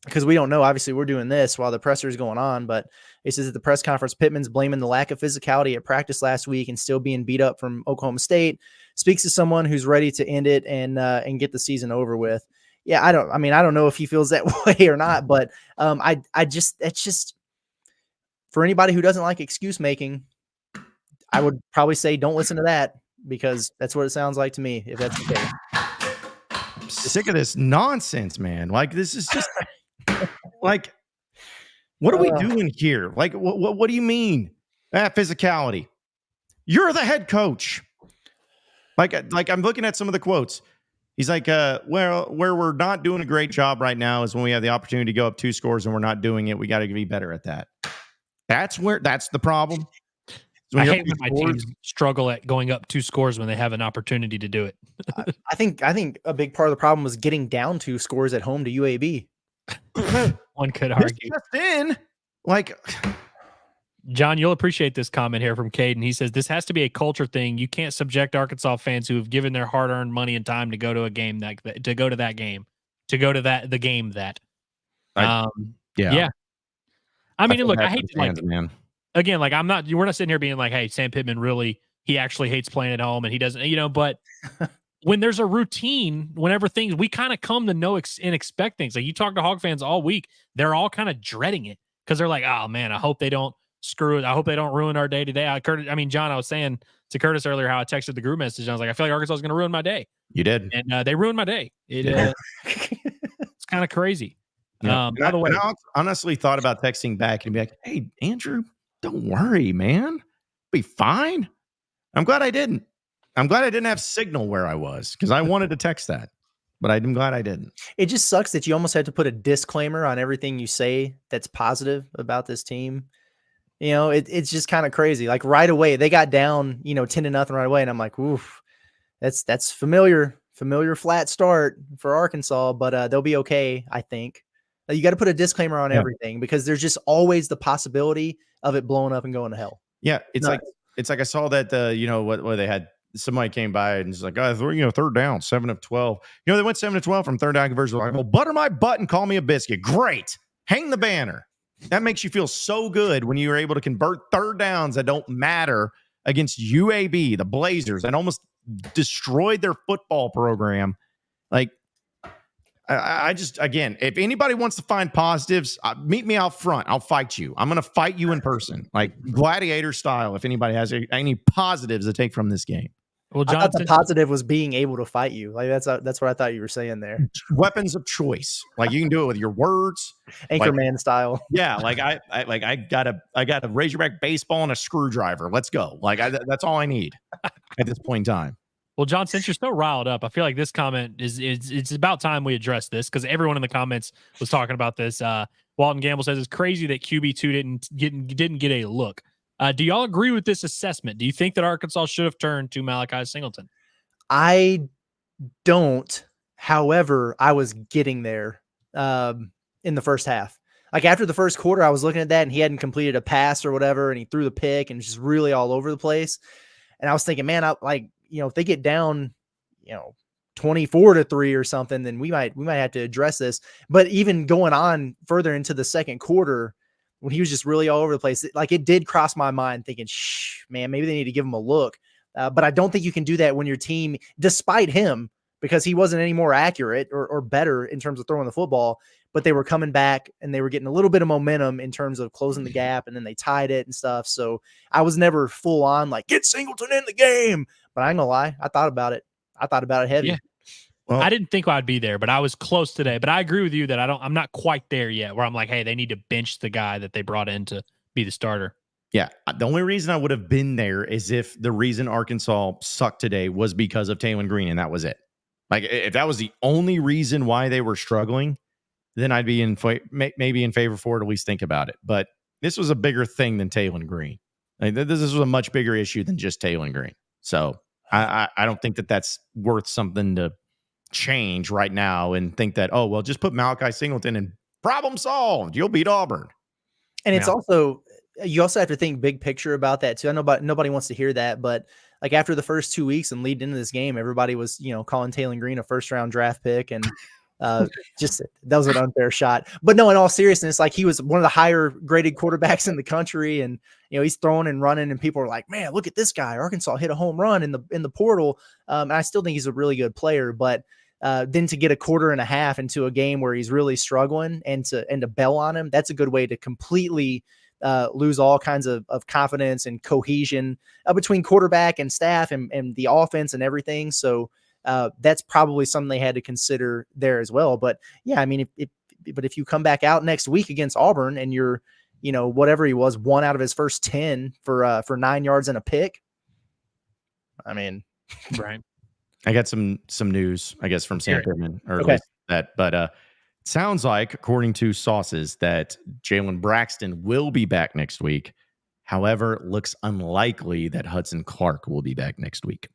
because we don't know, obviously we're doing this while the presser is going on, but it says at the press conference, Pittman's blaming the lack of physicality at practice last week and still being beat up from Oklahoma State. Speaks to someone who's ready to end it and get the season over with. Yeah, I don't know if he feels that way or not, but it's just for anybody who doesn't like excuse making, I would probably say don't listen to that because that's what it sounds like to me. If that's the case, I'm sick of this nonsense, man. Like this is just like, what are we doing here? Like, what do you mean? Physicality. You're the head coach. Like I'm looking at some of the quotes. He's like, where we're not doing a great job right now is when we have the opportunity to go up 2 scores and we're not doing it. We got to be better at that. That's the problem. So I hate when my teams struggle at going up 2 scores when they have an opportunity to do it. I think a big part of the problem was getting down 2 scores at home to UAB. One could argue. John, you'll appreciate this comment here from Caden. He says, this has to be a culture thing. You can't subject Arkansas fans who have given their hard-earned money and time to go to a game Yeah. I mean, look, I hate to like, man. Again, like we're not sitting here being like, hey, Sam Pittman he actually hates playing at home and he doesn't, but when there's a routine, whenever we kind of come to know and expect things. Like you talk to Hog fans all week, they're all kind of dreading it because they're like, oh man, I hope they don't screw it. I hope they don't ruin our day today. John, I was saying to Curtis earlier how I texted the group message. I was like, I feel like Arkansas is going to ruin my day. You did. And they ruined my day. It's kind of crazy. Yeah. By the way, I honestly thought about texting back and be like, "Hey, Andrew, don't worry, man. Be fine." I'm glad I didn't. I'm glad I didn't have signal where I was because I wanted to text that, but I'm glad I didn't. It just sucks that you almost have to put a disclaimer on everything you say that's positive about this team. It's just kind of crazy. Like right away, they got down, 10-0 right away. And I'm like, oof, that's familiar flat start for Arkansas, but they'll be okay, I think. You got to put a disclaimer on everything because there's just always the possibility of it blowing up and going to hell. Yeah, it's like I saw that what they had. Somebody came by and was like, third down, 7 of 12. They went 7 of 12 from third down conversion. Like, well, butter my butt and call me a biscuit. Great. Hang the banner. That makes you feel so good when you are able to convert third downs that don't matter against UAB, the Blazers, and almost destroyed their football program. Like, I just, again, if anybody wants to find positives, meet me out front. I'll fight you. I'm going to fight you in person, like gladiator style, if anybody has any positives to take from this game. Well, I thought the positive was being able to fight you. Like that's what I thought you were saying there. Weapons of choice. Like you can do it with your words. Anchorman style. Yeah. Like I got a Razorback baseball and a screwdriver. Let's go. Like that's all I need at this point in time. Well, John, since you're so riled up, I feel like this comment it's about time we address this because everyone in the comments was talking about this. Walton Gamble says it's crazy that QB2 didn't get a look. Do y'all agree with this assessment? Do you think that Arkansas should have turned to Malachi Singleton? I don't. However, I was getting there in the first half. Like after the first quarter, I was looking at that and he hadn't completed a pass or whatever, and he threw the pick and just really all over the place. And I was thinking, man, if they get down, 24-3 or something, then we might have to address this. But even going on further into the second quarter, when he was just really all over the place, like it did cross my mind thinking, man, maybe they need to give him a look. But I don't think you can do that when your team, despite him, because he wasn't any more accurate or better in terms of throwing the football, but they were coming back and they were getting a little bit of momentum in terms of closing the gap, and then they tied it and stuff. So I was never full on like, get Singleton in the game. But I ain't gonna lie, I thought about it. I thought about it heavy. Yeah. Well, I didn't think I'd be there, but I was close today. But I agree with you that I'm not quite there yet where I'm like, hey, they need to bench the guy that they brought in to be the starter. Yeah. The only reason I would have been there is if the reason Arkansas sucked today was because of Taylor Green, and that was it. Like, if that was the only reason why they were struggling, then I'd be maybe in favor for it, at least think about it. But this was a bigger thing than Taylor Green. Like, this was a much bigger issue than just Taylor Green. So I don't think that that's worth something to change right now and think that, oh, well, just put Malachi Singleton and problem solved. You'll beat Auburn. And it's also, you also have to think big picture about that too. I know nobody wants to hear that, but like after the first 2 weeks and leading into this game, everybody was, calling Taylor Green a first-round draft pick, and just that was an unfair shot. But no, in all seriousness, like he was one of the higher graded quarterbacks in the country, and he's throwing and running, and people are like, man, look at this guy. Arkansas hit a home run in the portal. And I still think he's a really good player, but then to get a quarter and a half into a game where he's really struggling and to bail on him, that's a good way to completely lose all kinds of confidence and cohesion between quarterback and staff and the offense and everything. So that's probably something they had to consider there as well. But yeah, I mean, if you come back out next week against Auburn and you're, whatever he was, 1 out of his first 10 for 9 yards and a pick, I mean, right. I got some news, I guess, from Sam Pittman, or okay. that, but it sounds like, according to sources, that Jalen Braxton will be back next week. However, it looks unlikely that Hudson Clark will be back next week.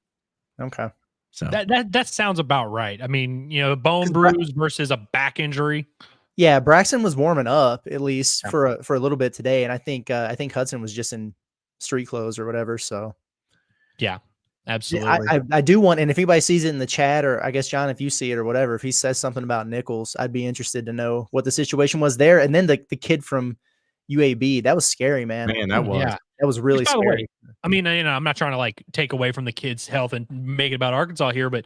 Okay. So that sounds about right. I mean, bone bruise versus a back injury. Yeah, Braxton was warming up at least for a little bit today, and I think Hudson was just in street clothes or whatever. So yeah, absolutely. I do want, and if anybody sees it in the chat, or I guess John, if you see it or whatever, if he says something about Nichols, I'd be interested to know what the situation was there. And then the kid from UAB, that was scary, man. That was really scary. I mean, I'm not trying to like take away from the kid's health and make it about Arkansas here, but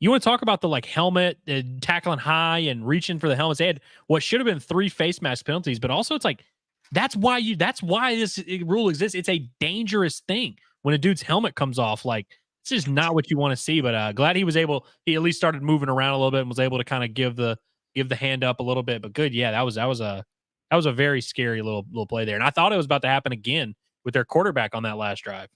you want to talk about the like helmet, tackling high and reaching for the helmets. They had what should have been 3 face mask penalties, but also it's like that's why this rule exists. It's a dangerous thing when a dude's helmet comes off. Like, it's just not what you want to see. But glad he at least started moving around a little bit and was able to kind of give the give the hand up a little bit. But good, yeah, that was a very scary little play there. And I thought it was about to happen again with their quarterback on that last drive.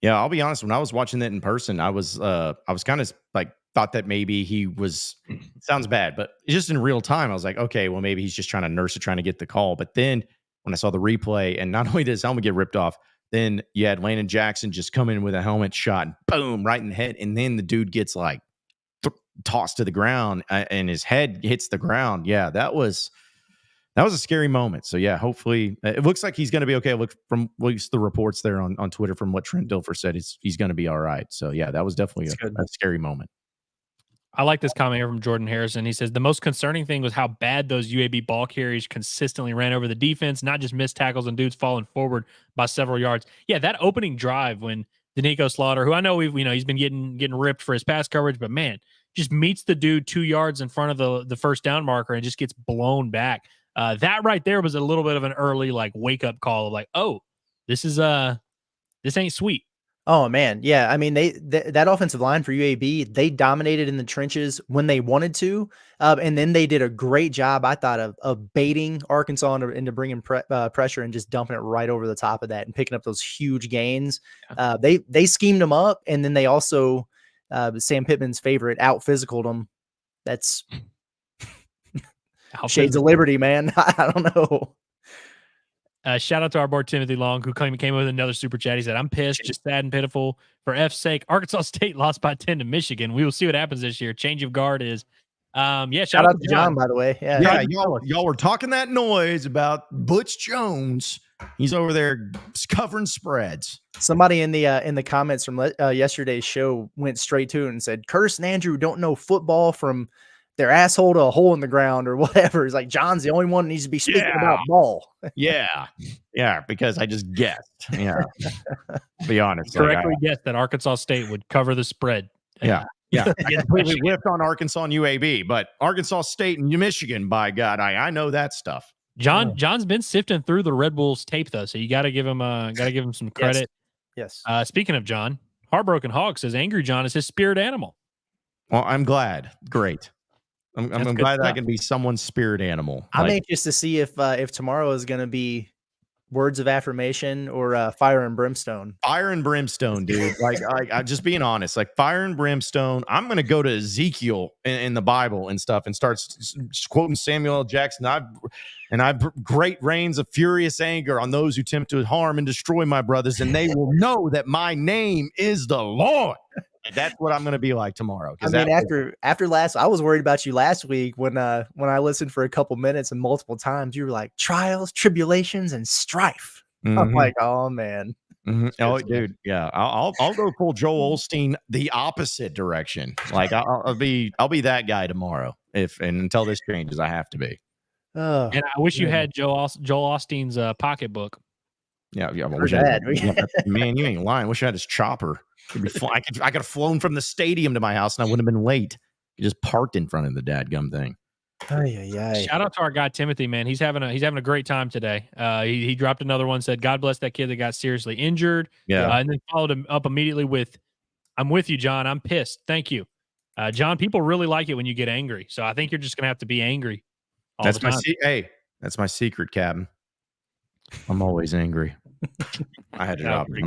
Yeah, I'll be honest. When I was watching that in person, I was kind of like thought that maybe he was. It sounds bad, but just in real time, I was like, okay, well maybe he's just trying to nurse it, trying to get the call. But then when I saw the replay, and not only did his helmet get ripped off, then you had Landon Jackson just come in with a helmet shot, and boom, right in the head, and then the dude gets like tossed to the ground, and his head hits the ground. Yeah, that was a scary moment. So yeah, hopefully it looks like he's going to be okay. Look, from at least the reports there on Twitter, from what Trent Dilfer said, he's going to be all right. So yeah, that was definitely a scary moment. I like this comment here from Jordan Harrison. He says the most concerning thing was how bad those UAB ball carriers consistently ran over the defense, not just missed tackles and dudes falling forward by several yards. Yeah, that opening drive when Danico Slaughter, who I know he's been getting ripped for his pass coverage, but man, just meets the dude 2 yards in front of the first down marker and just gets blown back. That right there was a little bit of an early like wake up call of like, oh, this ain't sweet. Oh man, yeah. I mean, that offensive line for UAB, they dominated in the trenches when they wanted to, and then they did a great job, I thought, of baiting Arkansas into bringing pressure and just dumping it right over the top of that and picking up those huge gains. They schemed them up, and then they also Sam Pittman's favorite out physicaled them. That's shades of liberty, man. I don't know. Shout out to our boy Timothy Long, who came with another super chat. He said, I'm pissed, just sad and pitiful. For F's sake, Arkansas State lost by 10 to Michigan. We will see what happens this year. Change of guard is. Shout out to John, by the way. Yeah, y'all were talking that noise about Butch Jones. He's over there covering spreads. Somebody in the comments from yesterday's show went straight to it and said, Curtis and Andrew don't know football from their asshole to a hole in the ground or whatever. It's like John's the only one that needs to be speaking about ball. Yeah, because I just guessed. Yeah, be honest. Correctly guessed that Arkansas State would cover the spread. Yeah. I completely whiffed on Arkansas and UAB, but Arkansas State and Michigan, by God, I know that stuff. John's been sifting through the Red Bulls tape though, so you got to give him some credit. Yes. Speaking of John, Heartbroken Hog says Angry John is his spirit animal. Well, I'm glad. Great. I'm glad that I can be someone's spirit animal. I'm anxious to see if tomorrow is going to be words of affirmation or fire and brimstone. Fire and brimstone, dude. I'm just being honest. Like fire and brimstone. I'm going to go to Ezekiel in the Bible and stuff and start quoting Samuel L. Jackson. I've great rains of furious anger on those who attempt to harm and destroy my brothers, and they will know that my name is the Lord. That's what I'm going to be like tomorrow. I mean, after last, I was worried about you last week when I listened for a couple minutes and multiple times. You were like trials, tribulations, and strife. Mm-hmm. I'm like, oh man. Mm-hmm. Oh, dude, yeah. I'll go full Joel Osteen the opposite direction. Like I'll be that guy tomorrow. Until this changes, I have to be. And I wish you had Joel Osteen's pocketbook. Yeah. Man, you ain't lying. Wish I had his chopper. I could have flown from the stadium to my house and I wouldn't have been late. You just parked in front of the dadgum thing. Shout out to our guy Timothy, man. He's having a great time today. He dropped another one, said, God bless that kid that got seriously injured. Yeah. And then followed him up immediately with, I'm with you, John. I'm pissed. Thank you. John, people really like it when you get angry. So I think you're just gonna have to be angry. That's my secret, Captain. I'm always angry. I had to drop it.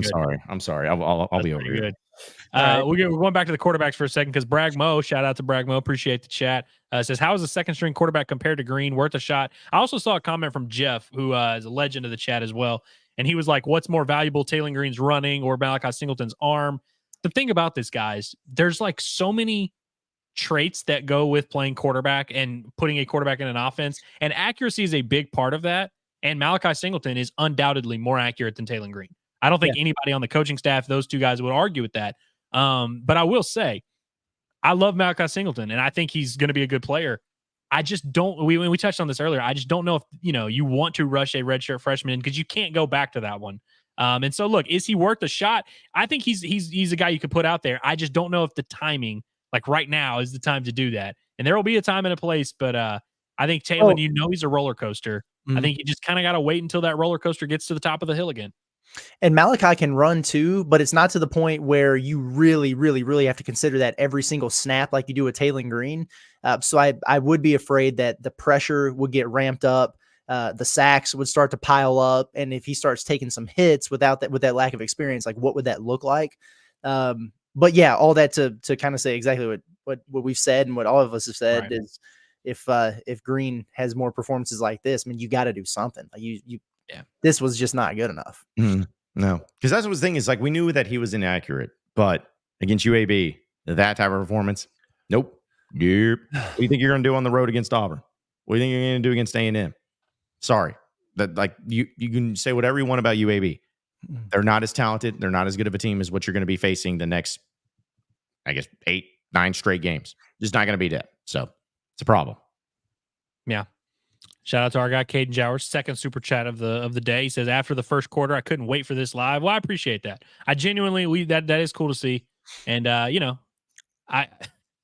I'm sorry. I'll be over here. Good. We're going back to the quarterbacks for a second because Bragg Mo, shout out to Bragg Mo, appreciate the chat. Says, how is the second string quarterback compared to Green? Worth a shot. I also saw a comment from Jeff, who is a legend of the chat as well. And he was like, what's more valuable, Taylor Green's running or Malachi Singleton's arm? The thing about this, guys, there's like so many traits that go with playing quarterback and putting a quarterback in an offense. And accuracy is a big part of that. And Malachi Singleton is undoubtedly more accurate than Taylor Green. I don't think anybody on the coaching staff, those two guys, would argue with that. But I will say, I love Malachi Singleton, and I think he's going to be a good player. I just don't. We touched on this earlier. I just don't know if you want to rush a redshirt freshman because you can't go back to that one. And so, look, is he worth a shot? I think he's a guy you could put out there. I just don't know if the timing, like right now, is the time to do that. And there will be a time and a place, but I think Taylor, he's a roller coaster. I think you just kind of got to wait until that roller coaster gets to the top of the hill again. And Malachi can run too, but it's not to the point where you really, really, really have to consider that every single snap like you do with Taylor Green. So I would be afraid that the pressure would get ramped up. The sacks would start to pile up. And if he starts taking some hits with that lack of experience, like what would that look like? But yeah, all that to kind of say exactly what we've said and what all of us have said Right. is if Green has more performances like this, I mean, you got to do something. Like this was just not good enough. No, because that's what the thing is. Like, we knew that he was inaccurate, but against UAB, that type of performance, nope. Yep. What do you think you're going to do on the road against Auburn? What do you think you're going to do against A&M? Sorry, that like you can say whatever you want about UAB. They're not as talented. They're not as good of a team as what you're going to be facing the next, I guess, 8-9 straight games. Just not going to be that. So it's a problem. Yeah. Shout out to our guy, Caden Jowers, second super chat of the day. He says, after the first quarter, I couldn't wait for this live. Well, I appreciate that. I genuinely, that is cool to see. And,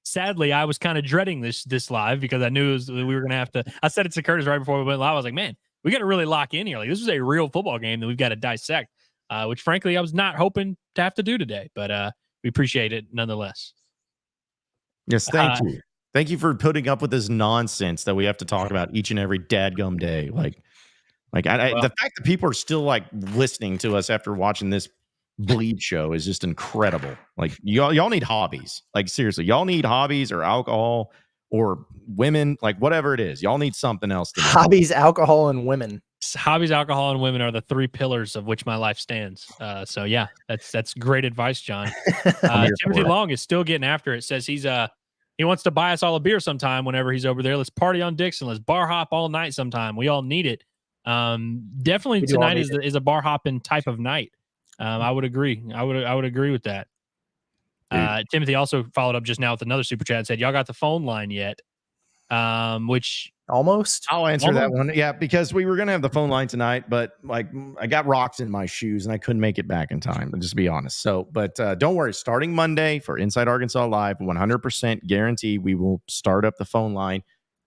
sadly, I was kind of dreading this live because I knew we were going to have to, I said it to Curtis right before we went live. I was like, man, we got to really lock in here. Like, this is a real football game that we've got to dissect, which frankly, I was not hoping to have to do today, but we appreciate it nonetheless. Yes. Thank you. Thank you for putting up with this nonsense that we have to talk about each and every dadgum day. The fact that people are still like listening to us after watching this bleed show is just incredible. Like, y'all need hobbies. Like, seriously, y'all need hobbies or alcohol or women, like whatever it is. Y'all need something else to do. Hobbies, alcohol, and women. Hobbies, alcohol, and women are the three pillars of which my life stands. So yeah, that's great advice, John. Timothy Long is still getting after it. Says he wants to buy us all a beer sometime whenever he's over there. Let's party on Dixon. Let's bar hop all night sometime. We all need it. Definitely tonight is a bar hopping type of night. I would agree. I would agree with that. Timothy also followed up just now with another super chat and said, y'all got the phone line yet? Which almost. I'll answer that one. Yeah, because we were going to have the phone line tonight, but like I got rocks in my shoes and I couldn't make it back in time. Just to be honest. So, but don't worry. Starting Monday for Inside Arkansas Live, 100% guarantee we will start up the phone line.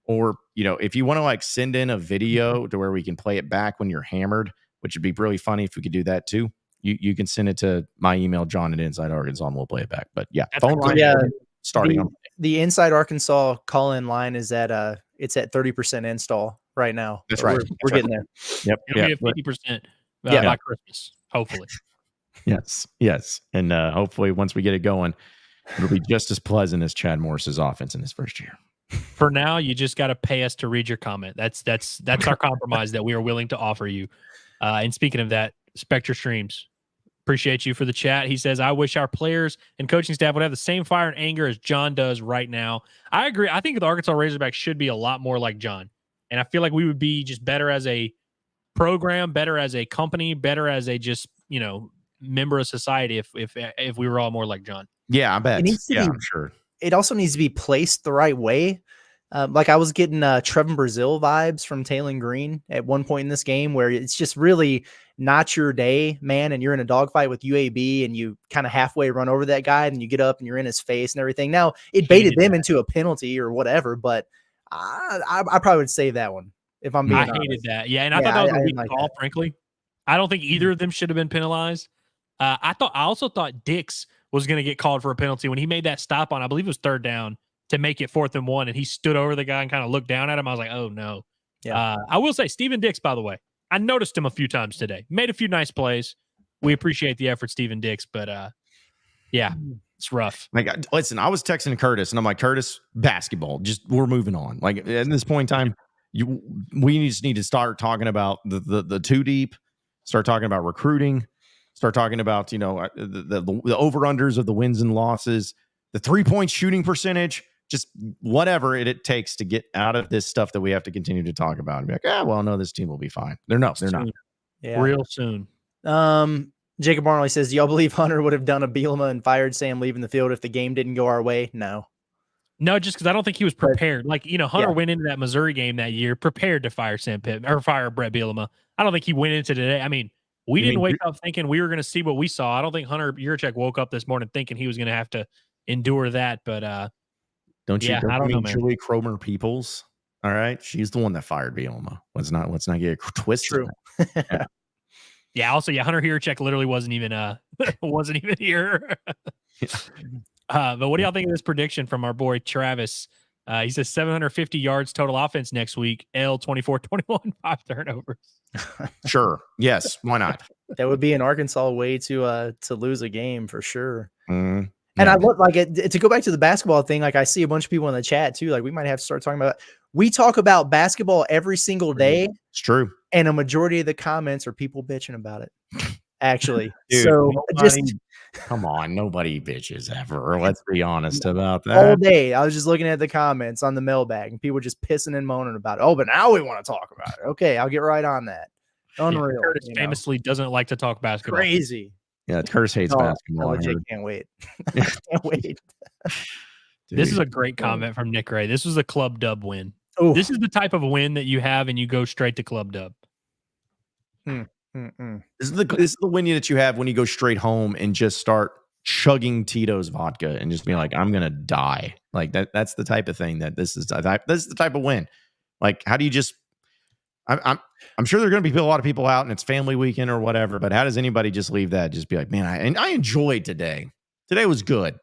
Or, if you want to like send in a video to where we can play it back when you're hammered, which would be really funny if we could do that too. You can send it to my email, John at Inside Arkansas, and we'll play it back. But yeah, phone line starting on the Inside Arkansas call-in line is at it's at 30% install right now. That's right. We're getting there. Yep. It'll be at 50% by Christmas, hopefully. Yes. And hopefully once we get it going, it'll be just as pleasant as Chad Morris's offense in his first year. For now, you just got to pay us to read your comment. That's our compromise that we are willing to offer you. And speaking of that, Spectre Streams, appreciate you for the chat. He says, I wish our players and coaching staff would have the same fire and anger as John does right now. I agree. I think the Arkansas Razorbacks should be a lot more like John. And I feel like we would be just better as a program, better as a company, better as a just, member of society if we were all more like John. Yeah, I bet. I'm sure. It also needs to be placed the right way. Like I was getting Trevin Brazil vibes from Taylon Green at one point in this game where it's just really not your day, man. And you're in a dogfight with UAB and you kind of halfway run over that guy and you get up and you're in his face and everything. Now it baited them into a penalty or whatever, but I probably would save that one if I'm being honest. I hated that. Yeah. And I thought that was a weak call, frankly. I don't think either of them should have been penalized. I also thought Dix was going to get called for a penalty when he made that stop on, I believe it was third down, to make it 4th and 1, and he stood over the guy and kind of looked down at him. I was like, oh, no. Yeah. I will say, Steven Dix, by the way, I noticed him a few times today. Made a few nice plays. We appreciate the effort, Steven Dix, but yeah, it's rough. Like, listen, I was texting Curtis, and I'm like, Curtis, basketball, just we're moving on. Like, at this point in time, we just need to start talking about the two deep, start talking about recruiting, start talking about, the over-unders of the wins and losses, the 3-point shooting percentage, just whatever it takes to get out of this stuff that we have to continue to talk about and be like, well, no, this team will be fine. They're not. Yeah. Real soon. Jacob Arnold says, do y'all believe Hunter would have done a Bielema and fired Sam leaving the field if the game didn't go our way? No, just because I don't think he was prepared. Hunter went into that Missouri game that year prepared to fire Sam Pittman or fire Brett Bielema. I don't think he went into today. I mean, we didn't wake up thinking we were going to see what we saw. I don't think Hunter Yurachek woke up this morning thinking he was going to have to endure that. But don't you? I don't know, man. Julie Cromer Peoples. All right, she's the one that fired Bielema. Let's not get it twisted. True. Yeah. Also, Hunter Yurachek literally wasn't even here. But what do y'all think of this prediction from our boy Travis? He says 750 yards total offense next week. L 24-21, 5 turnovers. Sure. Yes. Why not? That would be an Arkansas way to lose a game for sure. Mm, And yeah. I look like it to go back to the basketball thing. Like I see a bunch of people in the chat too. Like we might have to start talking about. We talk about basketball every single day. It's true. And a majority of the comments are people bitching about it. Actually, Dude, so come on, nobody bitches ever. Let's be honest about that. All day, I was just looking at the comments on the mailbag, and people were just pissing and moaning about it. Oh, but now we want to talk about it. Okay, I'll get right on that. Unreal. Yeah, Curtis famously doesn't like to talk basketball. Crazy. Yeah, Curtis hates basketball. Legit can't wait. Can't wait. Dude, this is a great comment from Nick Ray. This was a club dub win. Oof. This is the type of win that you have and you go straight to club dub. This is the win that you have when you go straight home and just start chugging Tito's vodka and just be like, I'm gonna die. Like that's the type of thing that this is the type of win. Like, how do you just I'm sure there are going to be a lot of people out and it's family weekend or whatever, but how does anybody just leave that? Just be like, man, I enjoyed today. Today was good.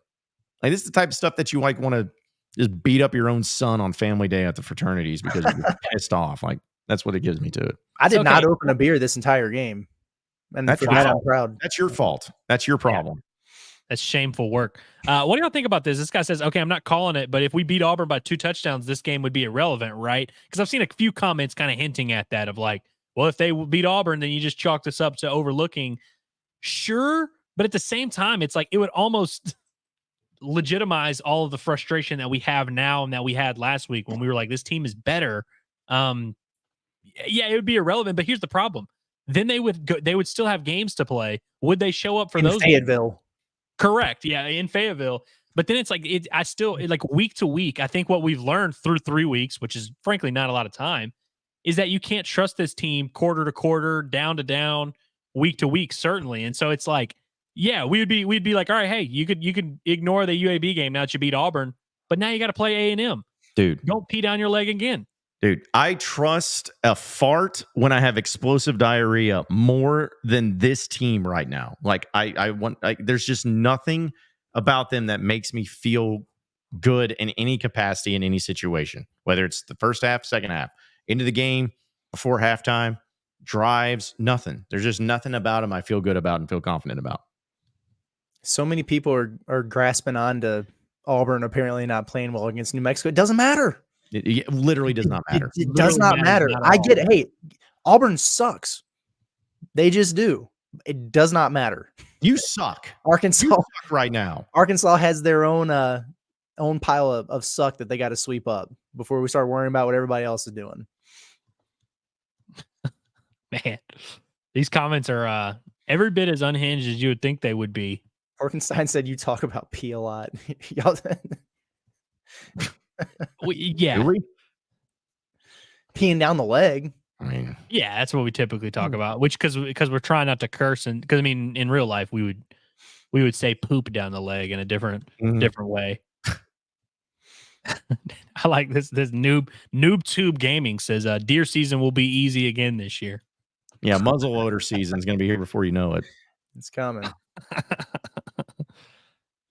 Like, this is the type of stuff that you like want to just beat up your own son on family day at the fraternities because you're pissed off. Like, that's what it gives me to it. I did not open a beer this entire game. And that's for that, I'm proud. That's your fault. That's your problem. Yeah. That's shameful work. What do y'all think about this? This guy says, okay, I'm not calling it, but if we beat Auburn by 2 touchdowns, this game would be irrelevant, right? Because I've seen a few comments kind of hinting at that of like, well, if they beat Auburn, then you just chalk this up to overlooking. Sure, but at the same time, it's like it would almost legitimize all of the frustration that we have now and that we had last week when we were like, this team is better. Yeah, it would be irrelevant, but here's the problem. Then they would still have games to play. Would they show up for those? Fayetteville. Games? Correct. Yeah, in Fayetteville. But then it's like like week to week, I think what we've learned through 3 weeks, which is frankly not a lot of time, is that you can't trust this team quarter to quarter, down to down, week to week, certainly. And so it's like, yeah, we'd be like, all right, hey, you could ignore the UAB game now that you beat Auburn, but now you got to play A&M. Dude. Don't pee down your leg again. Dude, I trust a fart when I have explosive diarrhea more than this team right now. Like there's just nothing about them that makes me feel good in any capacity in any situation, whether it's the first half, second half, into the game, before halftime, drives, nothing. There's just nothing about them I feel good about and feel confident about. So many people are grasping on to Auburn apparently not playing well against New Mexico. It doesn't matter. It literally does not matter. It does not matter. I get it. Hey, Auburn sucks. They just do. It does not matter. You suck. Arkansas you suck right now. Arkansas has their own pile of suck that they got to sweep up before we start worrying about what everybody else is doing. Man, these comments are every bit as unhinged as you would think they would be. Arkansas said you talk about pee a lot. Y'all yeah. Peeing down the leg. I mean, yeah, that's what we typically talk about, which because we're trying not to curse, and because I mean in real life we would say poop down the leg in a different way. I like this noob tube gaming says deer season will be easy again this year. Yeah, muzzle loader season is going to be here before you know it. It's coming.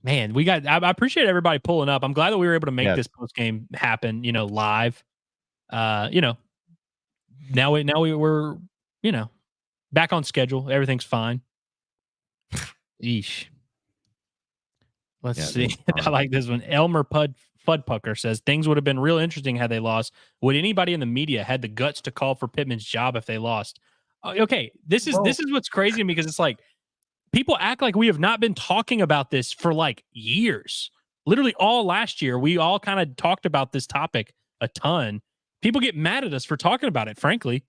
Man, I appreciate everybody pulling up. I'm glad that we were able to make this post game happen, live. Now we're back on schedule. Everything's fine. Eesh. Let's see. I like this one. Elmer Fudpucker says things would have been real interesting had they lost. Would anybody in the media had the guts to call for Pittman's job if they lost? Okay, this is what's crazy to me, because it's like people act like we have not been talking about this for like years. Literally all last year, we all kind of talked about this topic a ton. People get mad at us for talking about it, frankly.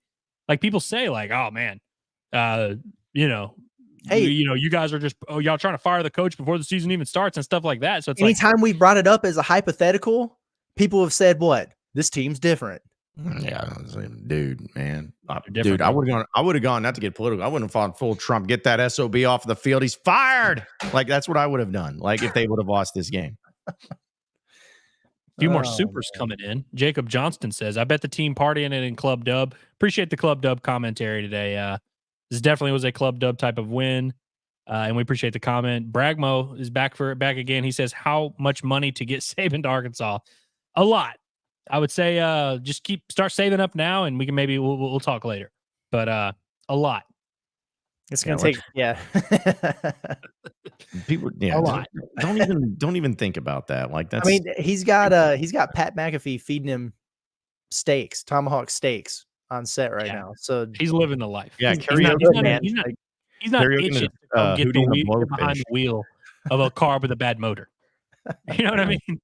Like people say like, oh man, hey, you guys are just, y'all trying to fire the coach before the season even starts and stuff like that. So it's anytime we brought it up as a hypothetical, people have said, what? This team's different. Yeah, dude, man. Dude, I would have gone, not to get political, I wouldn't have fought full Trump. Get that SOB off the field. He's fired. Like, that's what I would have done. Like, if they would have lost this game. A few more supers coming in. Jacob Johnston says, I bet the team partying it in Club Dub. Appreciate the Club Dub commentary today. This definitely was a Club Dub type of win. And we appreciate the comment. Bragmo is back again. He says, how much money to get Saban to Arkansas? A lot. I would say just start saving up now, and we can we'll talk later. But a lot. It's gonna take people. Yeah, a lot. Don't even think about that. Like that's. I mean, he's got Pat McAfee feeding him steaks, tomahawk steaks on set right now. So he's living the life. Yeah, he's not itching to come get behind the wheel of a car with a bad motor. You know what I mean?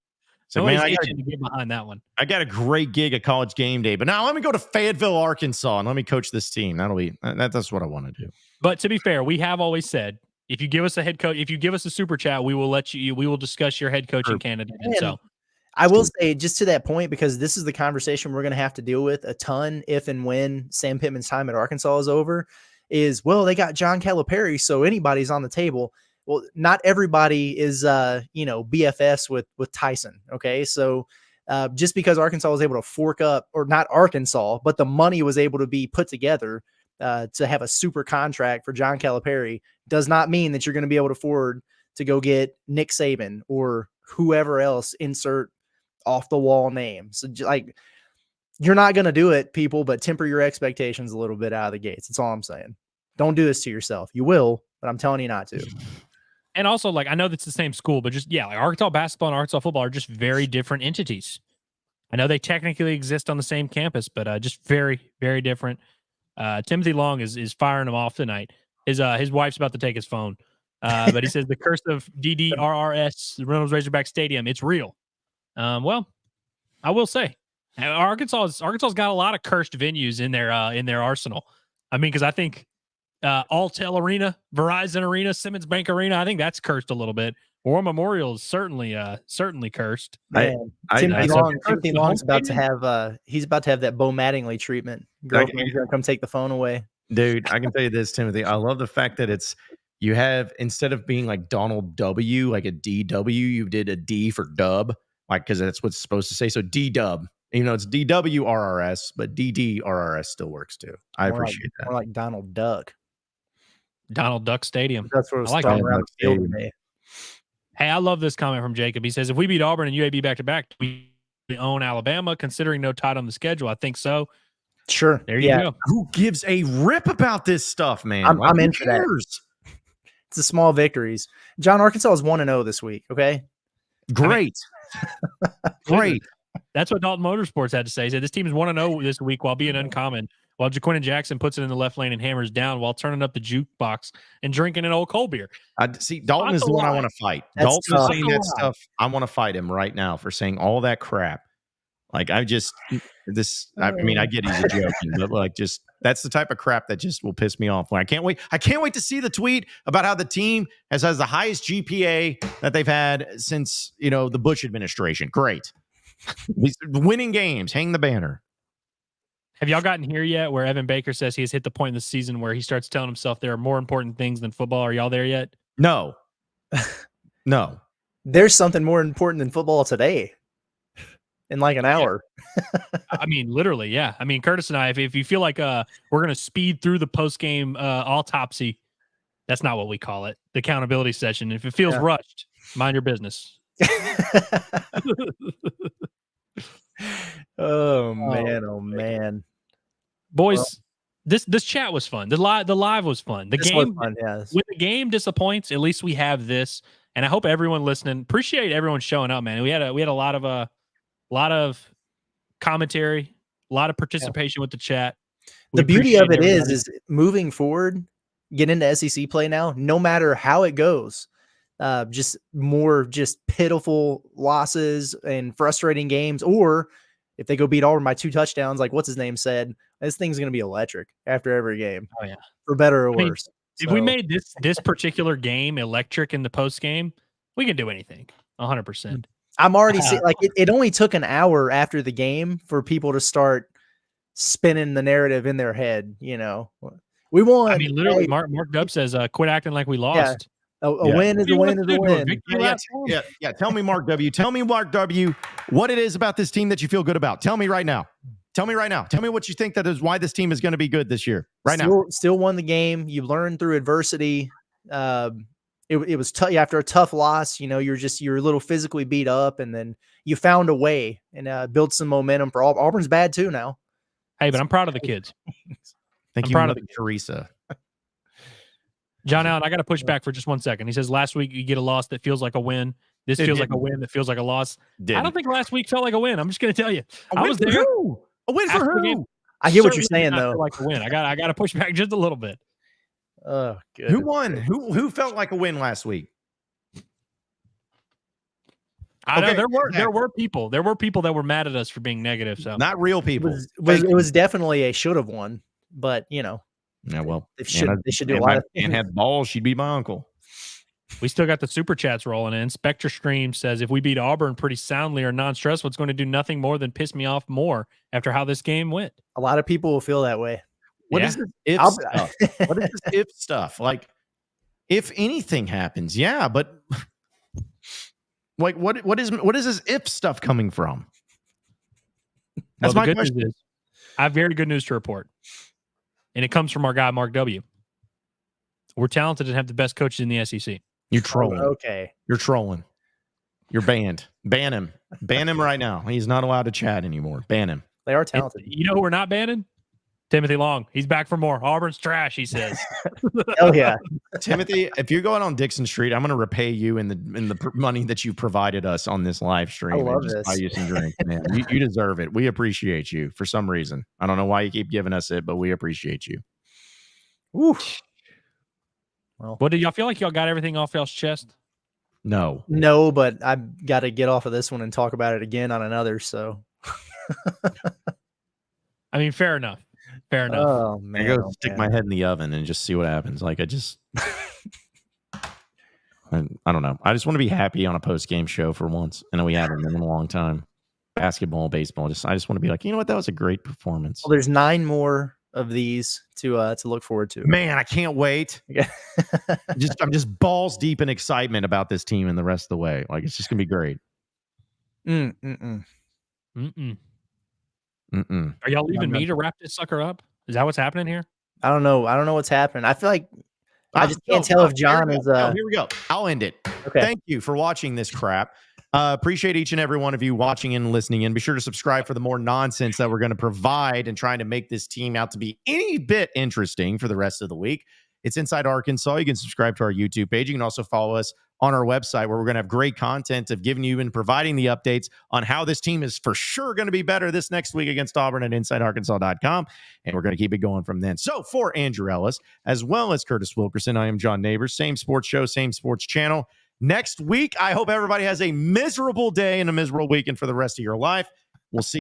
So man, I itching to get behind that one. I got a great gig at College Game Day, but now let me go to Fayetteville, Arkansas, and let me coach this team. That's what I want to do. But to be fair, we have always said, if you give us a head coach, if you give us a super chat, we will discuss your head coaching candidate. And so I will say, just to that point, because this is the conversation we're going to have to deal with a ton if and when Sam Pittman's time at Arkansas is over, is, well, they got John Calipari, so anybody's on the table. Well, not everybody is, BFS with Tyson. Okay. So just because Arkansas was able to fork up, or not Arkansas, but the money was able to be put together to have a super contract for John Calipari, does not mean that you're going to be able to afford to go get Nick Saban or whoever else, insert off the wall name. So like, you're not going to do it, people, but temper your expectations a little bit out of the gates. That's all I'm saying. Don't do this to yourself. You will, but I'm telling you not to. And also, like, I know that's the same school, but just, like Arkansas basketball and Arkansas football are just very different entities. I know they technically exist on the same campus, but just very, very different. Timothy Long is firing him off tonight. His wife's about to take his phone. But he says the curse of DDRRS, the Reynolds Razorback Stadium, it's real. Well, I will say, Arkansas's got a lot of cursed venues in their arsenal. I mean, because I think Alltel Arena, Verizon Arena, Simmons Bank Arena, I think that's cursed a little bit. War Memorial is certainly cursed. Timothy Long's about to have he's about to have that Bo Mattingly treatment. Girlfriend's gonna come take the phone away. Dude, I can tell you this, Timothy. I love the fact that you have, instead of being like Donald W, like a DW, you did a D for dub, like, because that's what's supposed to say. So D dub, even though it's DWRRS, but DDRRS still works too. I appreciate that. More like Donald Duck. Donald Duck Stadium. That's what it's like around the field today. Hey, I love this comment from Jacob. He says, if we beat Auburn and UAB back-to-back, we own Alabama, considering no tie on the schedule. I think so. Sure. There you go. Who gives a rip about this stuff, man? I'm into that. It's the small victories. John, Arkansas is 1-0 this week, okay? Great. Great. That's what Dalton Motorsports had to say. He said, this team is 1-0 this week while being uncommon, while Jaquinton Jackson puts it in the left lane and hammers down while turning up the jukebox and drinking an old cold beer. See, Dalton is the one I want to fight. Dalton is saying that stuff. I want to fight him right now for saying all that crap. Like, I get he's a joking, but like, just that's the type of crap that just will piss me off. I can't wait to see the tweet about how the team has the highest GPA that they've had since, the Bush administration. Great. Winning games, hang the banner. Have y'all gotten here yet where Evan Baker says he has hit the point in the season where he starts telling himself there are more important things than football? Are y'all there yet? No. No. There's something more important than football today in like an hour. I mean, literally, yeah. I mean, Curtis and I, if you feel like we're going to speed through the post-game autopsy, that's not what we call it, the accountability session. If it feels rushed, mind your business. Oh man, boys, this chat was fun. The live was fun. The game was fun, yes. When the game disappoints, at least we have this, and I hope everyone listening appreciate everyone showing up, man. We had a lot of commentary, a lot of participation with the chat. The beauty of it is moving forward, get into SEC play now, no matter how it goes. Just pitiful losses and frustrating games, or if they go beat Auburn by 2 touchdowns, like what's his name said, this thing's going to be electric after every game. Oh yeah, for better or worse. If we made this particular game electric in the post game, we can do anything. 100%. I'm already seeing, like, it only took an hour after the game for people to start spinning the narrative in their head. We won. I mean, literally, Mark Dub says, "Quit acting like we lost." Yeah. A win is a win is a win. Yeah. Tell me, Mark W. Tell me, what it is about this team that you feel good about. Tell me right now. Tell me what you think that is why this team is going to be good this year. Now. Still won the game. You learn through adversity. it was tough after a tough loss. You know, you're a little physically beat up, and then you found a way and built some momentum for Auburn's bad too now. Hey, but I'm proud of the kids. Thank I'm you, proud of Mother Teresa. John Allen, I got to push back for just 1 second. He says last week you get a loss that feels like a win. This feels like a win that feels like a loss. I don't think last week felt like a win. I'm just going to tell you. I was there. Who? A win for who? I get what you're saying, though. Like a win. I got to push back just a little bit. Oh, good. Who won? Who felt like a win last week? I know there were people that were mad at us for being negative. So not real people. It was definitely a should have won, but you know. Yeah, well, they should do a lot of things. And had balls, she'd be my uncle. We still got the super chats rolling in. Spectre Stream says, if we beat Auburn pretty soundly or non-stressful, it's going to do nothing more than piss me off more after how this game went. A lot of people will feel that way. What is this if stuff? What is this if stuff? Like, if anything happens, yeah, but like, what is this if stuff coming from? That's my question. News is, I have very good news to report. And it comes from our guy, Mark W. We're talented and have the best coaches in the SEC. You're trolling. Okay. You're trolling. You're banned. Ban him. Ban him right now. He's not allowed to chat anymore. Ban him. They are talented. You know who we're not banning? Timothy Long. He's back for more. Auburn's trash, he says. Oh, yeah. Timothy, if you're going on Dixon Street, I'm going to repay you in the money that you provided us on this live stream. I love and just this. buy you some drink, man. You deserve it. We appreciate you for some reason. I don't know why you keep giving us it, but we appreciate you. Oof. Well, what do y'all feel like y'all got everything off y'all's chest? No, but I've got to get off of this one and talk about it again on another. So, I mean, fair enough. Fair enough. Oh man, I go stick my head in the oven and just see what happens. Like I don't know. I just want to be happy on a post game show for once. I know we haven't been in a long time. Basketball, baseball. I just want to be like, you know what? That was a great performance. Well, there's 9 more of these to look forward to. Man, I can't wait. Yeah. I'm just balls deep in excitement about this team and the rest of the way. Like it's just gonna be great. Are y'all leaving me to wrap this sucker up? Is that what's happening here? I don't know what's happening. I feel like I just can't tell if John is. Here we go. I'll end it. Okay. Thank you for watching this crap. Appreciate each and every one of you watching and listening in. Be sure to subscribe for the more nonsense that we're going to provide and trying to make this team out to be any bit interesting for the rest of the week. It's Inside Arkansas. You can subscribe to our YouTube page. You can also follow us on our website where we're going to have great content of giving you and providing the updates on how this team is for sure going to be better this next week against Auburn at InsideArkansas.com. And we're going to keep it going from then. So for Andrew Ellis, as well as Curtis Wilkerson, I am John Nabors. Same sports show, same sports channel. Next week, I hope everybody has a miserable day and a miserable weekend for the rest of your life. We'll see.